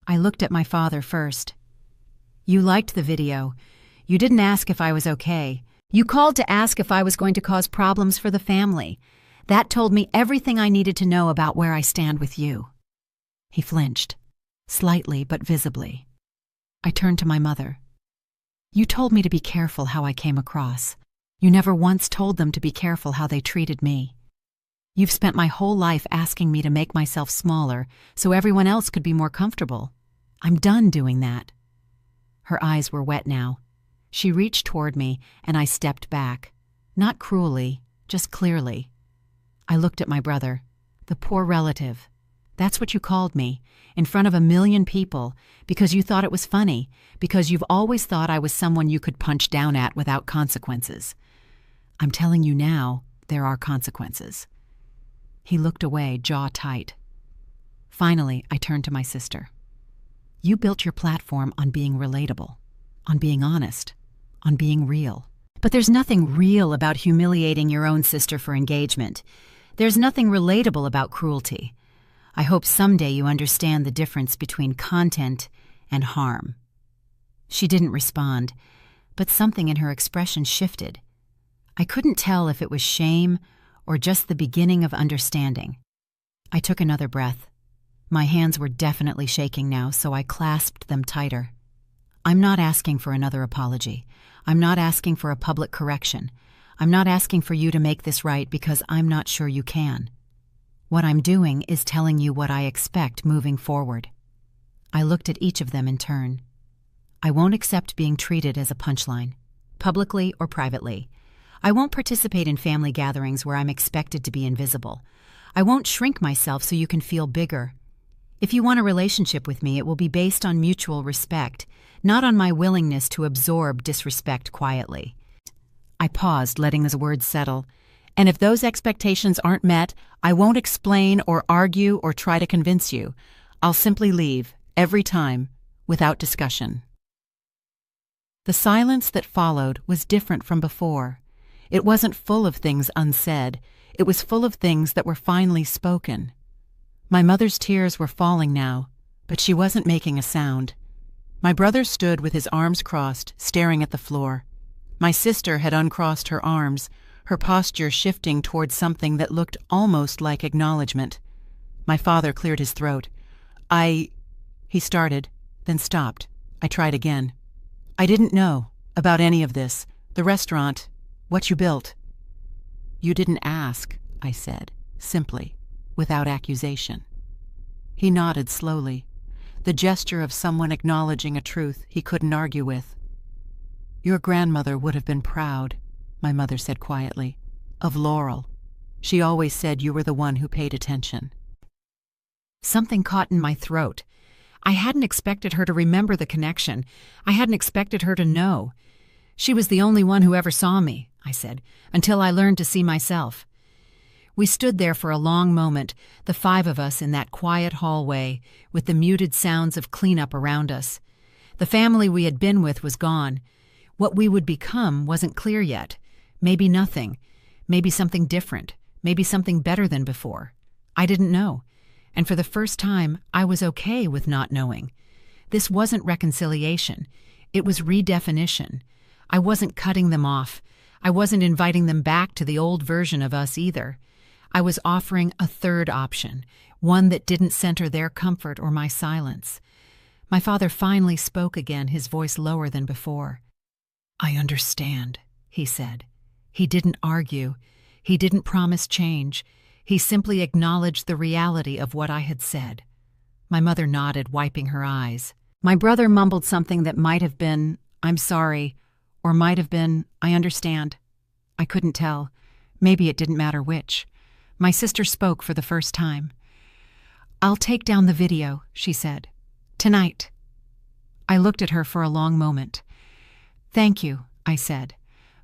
I looked at my father first. You liked the video. You didn't ask if I was okay. You called to ask if I was going to cause problems for the family. That told me everything I needed to know about where I stand with you. He flinched, slightly but visibly. I turned to my mother. You told me to be careful how I came across. You never once told them to be careful how they treated me. You've spent my whole life asking me to make myself smaller so everyone else could be more comfortable. I'm done doing that. Her eyes were wet now. She reached toward me, and I stepped back. Not cruelly, just clearly. I looked at my brother. The poor relative. That's what you called me, in front of 1 million people, because you thought it was funny, because you've always thought I was someone you could punch down at without consequences. I'm telling you now, there are consequences. He looked away, jaw tight. Finally, I turned to my sister. You built your platform on being relatable, on being honest, on being real. But there's nothing real about humiliating your own sister for engagement. There's nothing relatable about cruelty. I hope someday you understand the difference between content and harm. She didn't respond, but something in her expression shifted. I couldn't tell if it was shame or just the beginning of understanding. I took another breath. My hands were definitely shaking now, so I clasped them tighter. I'm not asking for another apology. I'm not asking for a public correction. I'm not asking for you to make this right because I'm not sure you can. What I'm doing is telling you what I expect moving forward. I looked at each of them in turn. I won't accept being treated as a punchline, publicly or privately. I won't participate in family gatherings where I'm expected to be invisible. I won't shrink myself so you can feel bigger. If you want a relationship with me, it will be based on mutual respect, not on my willingness to absorb disrespect quietly. I paused, letting his words settle. And if those expectations aren't met, I won't explain or argue or try to convince you. I'll simply leave, every time, without discussion. The silence that followed was different from before. It wasn't full of things unsaid. It was full of things that were finally spoken. My mother's tears were falling now, but she wasn't making a sound. My brother stood with his arms crossed, staring at the floor. My sister had uncrossed her arms, her posture shifting towards something that looked almost like acknowledgement. My father cleared his throat. He started, then stopped. I tried again. I didn't know about any of this, the restaurant, what you built. You didn't ask, I said, simply, without accusation. He nodded slowly, the gesture of someone acknowledging a truth he couldn't argue with. Your grandmother would have been proud, my mother said quietly, of Laurel. She always said you were the one who paid attention. Something caught in my throat. I hadn't expected her to remember the connection. I hadn't expected her to know. She was the only one who ever saw me, I said, until I learned to see myself. We stood there for a long moment, the 5 of us in that quiet hallway, with the muted sounds of cleanup around us. The family we had been with was gone. What we would become wasn't clear yet. Maybe nothing. Maybe something different. Maybe something better than before. I didn't know. And for the first time, I was okay with not knowing. This wasn't reconciliation. It was redefinition. I wasn't cutting them off. I wasn't inviting them back to the old version of us either. I was offering a third option, one that didn't center their comfort or my silence. My father finally spoke again, his voice lower than before. I understand, he said. He didn't argue. He didn't promise change. He simply acknowledged the reality of what I had said. My mother nodded, wiping her eyes. My brother mumbled something that might have been, I'm sorry, or might have been, I understand. I couldn't tell. Maybe it didn't matter which. My sister spoke for the first time. "I'll take down the video," she said. "Tonight." I looked at her for a long moment. "Thank you," I said.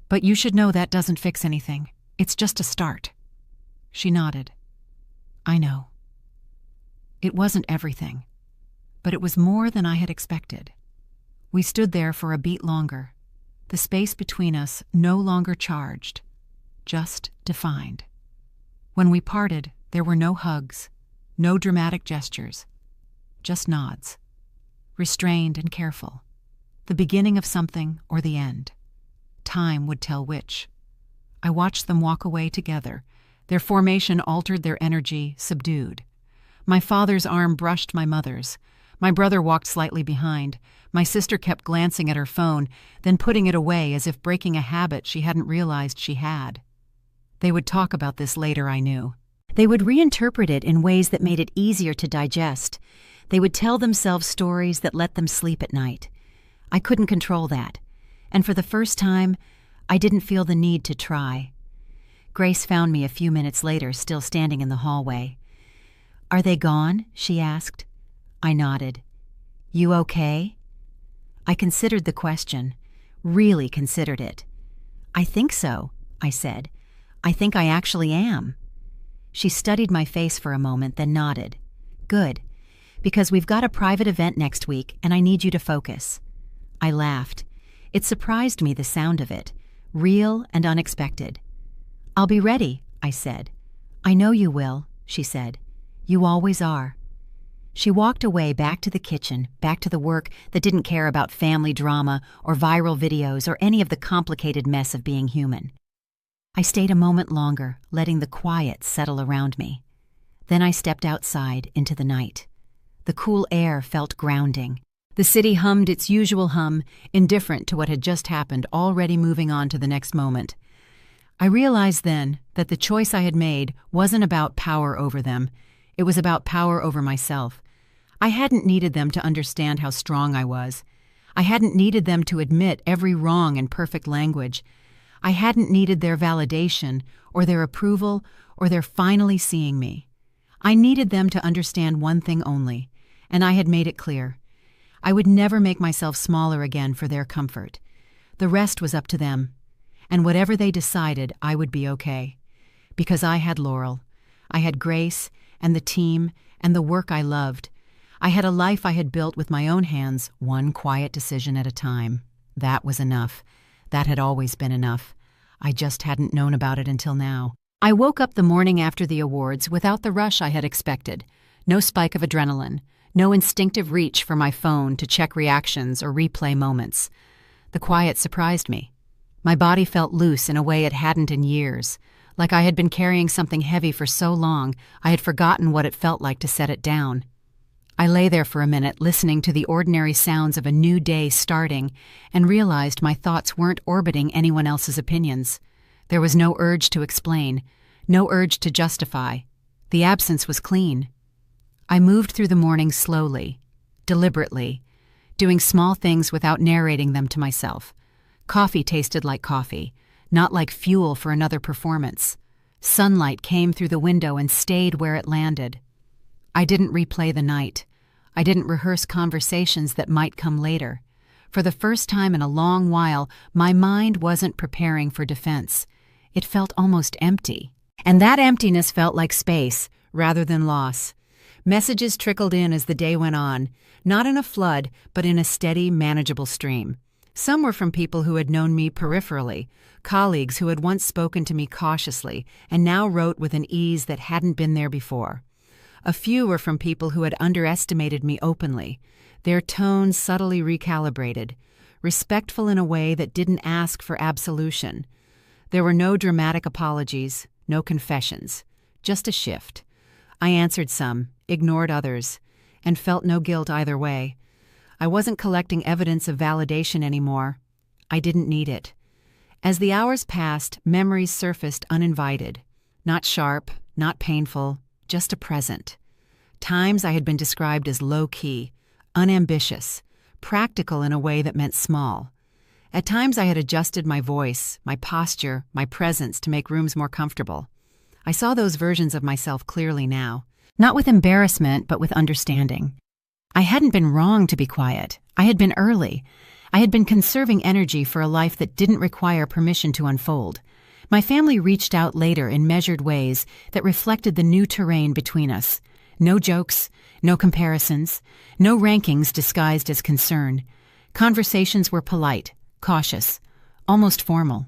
"But you should know that doesn't fix anything. It's just a start." She nodded. "I know." It wasn't everything, but it was more than I had expected. We stood there for a beat longer, the space between us no longer charged, just defined. When we parted, there were no hugs, no dramatic gestures, just nods, restrained and careful, the beginning of something or the end. Time would tell which. I watched them walk away together, their formation altered, their energy subdued. My father's arm brushed my mother's. My brother walked slightly behind. My sister kept glancing at her phone, then putting it away as if breaking a habit she hadn't realized she had. They would talk about this later, I knew. They would reinterpret it in ways that made it easier to digest. They would tell themselves stories that let them sleep at night. I couldn't control that, and for the first time, I didn't feel the need to try. Grace found me a few minutes later, still standing in the hallway. "Are they gone?" she asked. I nodded. "You okay?" I considered the question, really considered it. "I think so," I said. "I think I actually am." She studied my face for a moment, then nodded. "Good, because we've got a private event next week and I need you to focus." I laughed. It surprised me, the sound of it, real and unexpected. "I'll be ready," I said. "I know you will," she said. "You always are." She walked away, back to the kitchen, back to the work that didn't care about family drama or viral videos or any of the complicated mess of being human. I stayed a moment longer, letting the quiet settle around me. Then I stepped outside into the night. The cool air felt grounding. The city hummed its usual hum, indifferent to what had just happened, already moving on to the next moment. I realized then that the choice I had made wasn't about power over them. It was about power over myself. I hadn't needed them to understand how strong I was. I hadn't needed them to admit every wrong in perfect language. I hadn't needed their validation or their approval or their finally seeing me. I needed them to understand one thing only, and I had made it clear. I would never make myself smaller again for their comfort. The rest was up to them, and whatever they decided, I would be okay. Because I had Laurel. I had Grace and the team and the work I loved. I had a life I had built with my own hands, one quiet decision at a time. That was enough. That had always been enough. I just hadn't known about it until now. I woke up the morning after the awards without the rush I had expected. No spike of adrenaline. No instinctive reach for my phone to check reactions or replay moments. The quiet surprised me. My body felt loose in a way it hadn't in years. Like I had been carrying something heavy for so long, I had forgotten what it felt like to set it down. I lay there for a minute, listening to the ordinary sounds of a new day starting, and realized my thoughts weren't orbiting anyone else's opinions. There was no urge to explain, no urge to justify. The absence was clean. I moved through the morning slowly, deliberately, doing small things without narrating them to myself. Coffee tasted like coffee, not like fuel for another performance. Sunlight came through the window and stayed where it landed. I didn't replay the night. I didn't rehearse conversations that might come later. For the first time in a long while, my mind wasn't preparing for defense. It felt almost empty. And that emptiness felt like space, rather than loss. Messages trickled in as the day went on, not in a flood, but in a steady, manageable stream. Some were from people who had known me peripherally, colleagues who had once spoken to me cautiously and now wrote with an ease that hadn't been there before. A few were from people who had underestimated me openly, their tone subtly recalibrated, respectful in a way that didn't ask for absolution. There were no dramatic apologies, no confessions, just a shift. I answered some, ignored others, and felt no guilt either way. I wasn't collecting evidence of validation anymore. I didn't need it. As the hours passed, memories surfaced uninvited. Not sharp, not painful, just a present. Times I had been described as low-key, unambitious, practical in a way that meant small. At times I had adjusted my voice, my posture, my presence to make rooms more comfortable. I saw those versions of myself clearly now, not with embarrassment, but with understanding. I hadn't been wrong to be quiet. I had been early. I had been conserving energy for a life that didn't require permission to unfold. My family reached out later in measured ways that reflected the new terrain between us. No jokes, no comparisons, no rankings disguised as concern. Conversations were polite, cautious, almost formal.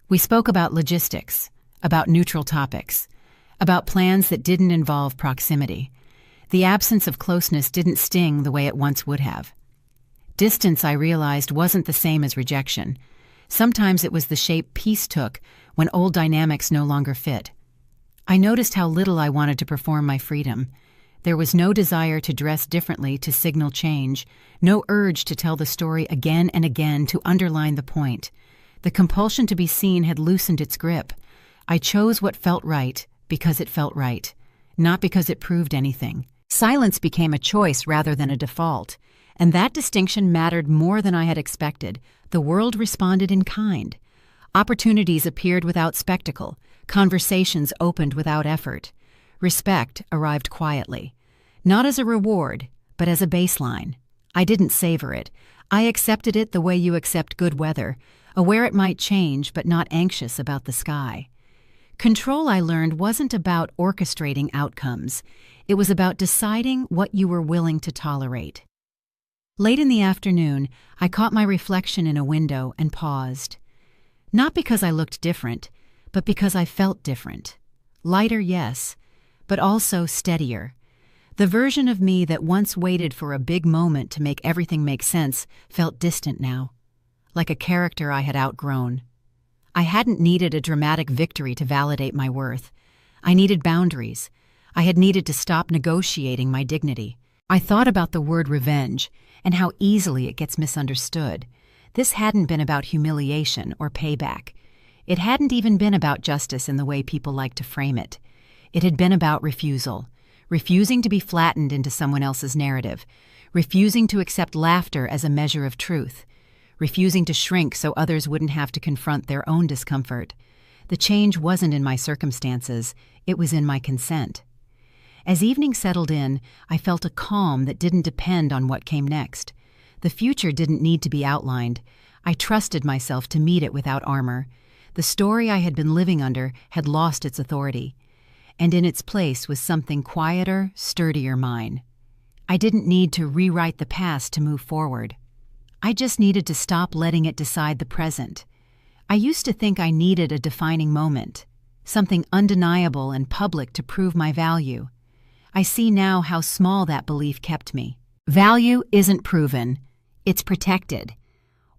We spoke about logistics, about neutral topics, about plans that didn't involve proximity. The absence of closeness didn't sting the way it once would have. Distance, I realized, wasn't the same as rejection. Sometimes it was the shape peace took when old dynamics no longer fit. I noticed how little I wanted to perform my freedom. There was no desire to dress differently to signal change, no urge to tell the story again and again to underline the point. The compulsion to be seen had loosened its grip. I chose what felt right because it felt right, not because it proved anything. Silence became a choice rather than a default, and that distinction mattered more than I had expected. The world responded in kind. Opportunities appeared without spectacle. Conversations opened without effort. Respect arrived quietly. Not as a reward, but as a baseline. I didn't savor it. I accepted it the way you accept good weather, aware it might change but not anxious about the sky. Control, I learned, wasn't about orchestrating outcomes. It was about deciding what you were willing to tolerate. Late in the afternoon, I caught my reflection in a window and paused. Not because I looked different, but because I felt different. Lighter, yes, but also steadier. The version of me that once waited for a big moment to make everything make sense felt distant now, like a character I had outgrown. I hadn't needed a dramatic victory to validate my worth. I needed boundaries. I had needed to stop negotiating my dignity. I thought about the word revenge and how easily it gets misunderstood. This hadn't been about humiliation or payback. It hadn't even been about justice in the way people like to frame it. It had been about refusal. Refusing to be flattened into someone else's narrative. Refusing to accept laughter as a measure of truth. Refusing to shrink so others wouldn't have to confront their own discomfort. The change wasn't in my circumstances, it was in my consent. As evening settled in, I felt a calm that didn't depend on what came next. The future didn't need to be outlined. I trusted myself to meet it without armor. The story I had been living under had lost its authority, and in its place was something quieter, sturdier mine. I didn't need to rewrite the past to move forward. I just needed to stop letting it decide the present. I used to think I needed a defining moment, something undeniable and public to prove my value. I see now how small that belief kept me. Value isn't proven, it's protected.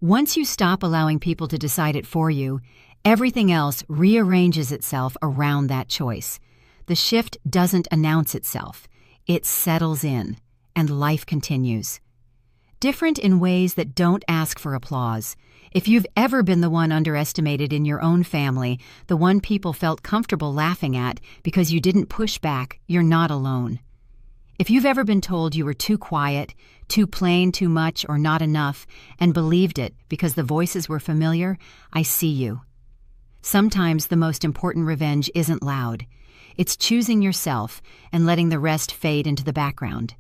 Once you stop allowing people to decide it for you, everything else rearranges itself around that choice. The shift doesn't announce itself, it settles in, and life continues. Different in ways that don't ask for applause. If you've ever been the one underestimated in your own family, the one people felt comfortable laughing at because you didn't push back, you're not alone. If you've ever been told you were too quiet, too plain, too much, or not enough, and believed it because the voices were familiar, I see you. Sometimes the most important revenge isn't loud. It's choosing yourself and letting the rest fade into the background.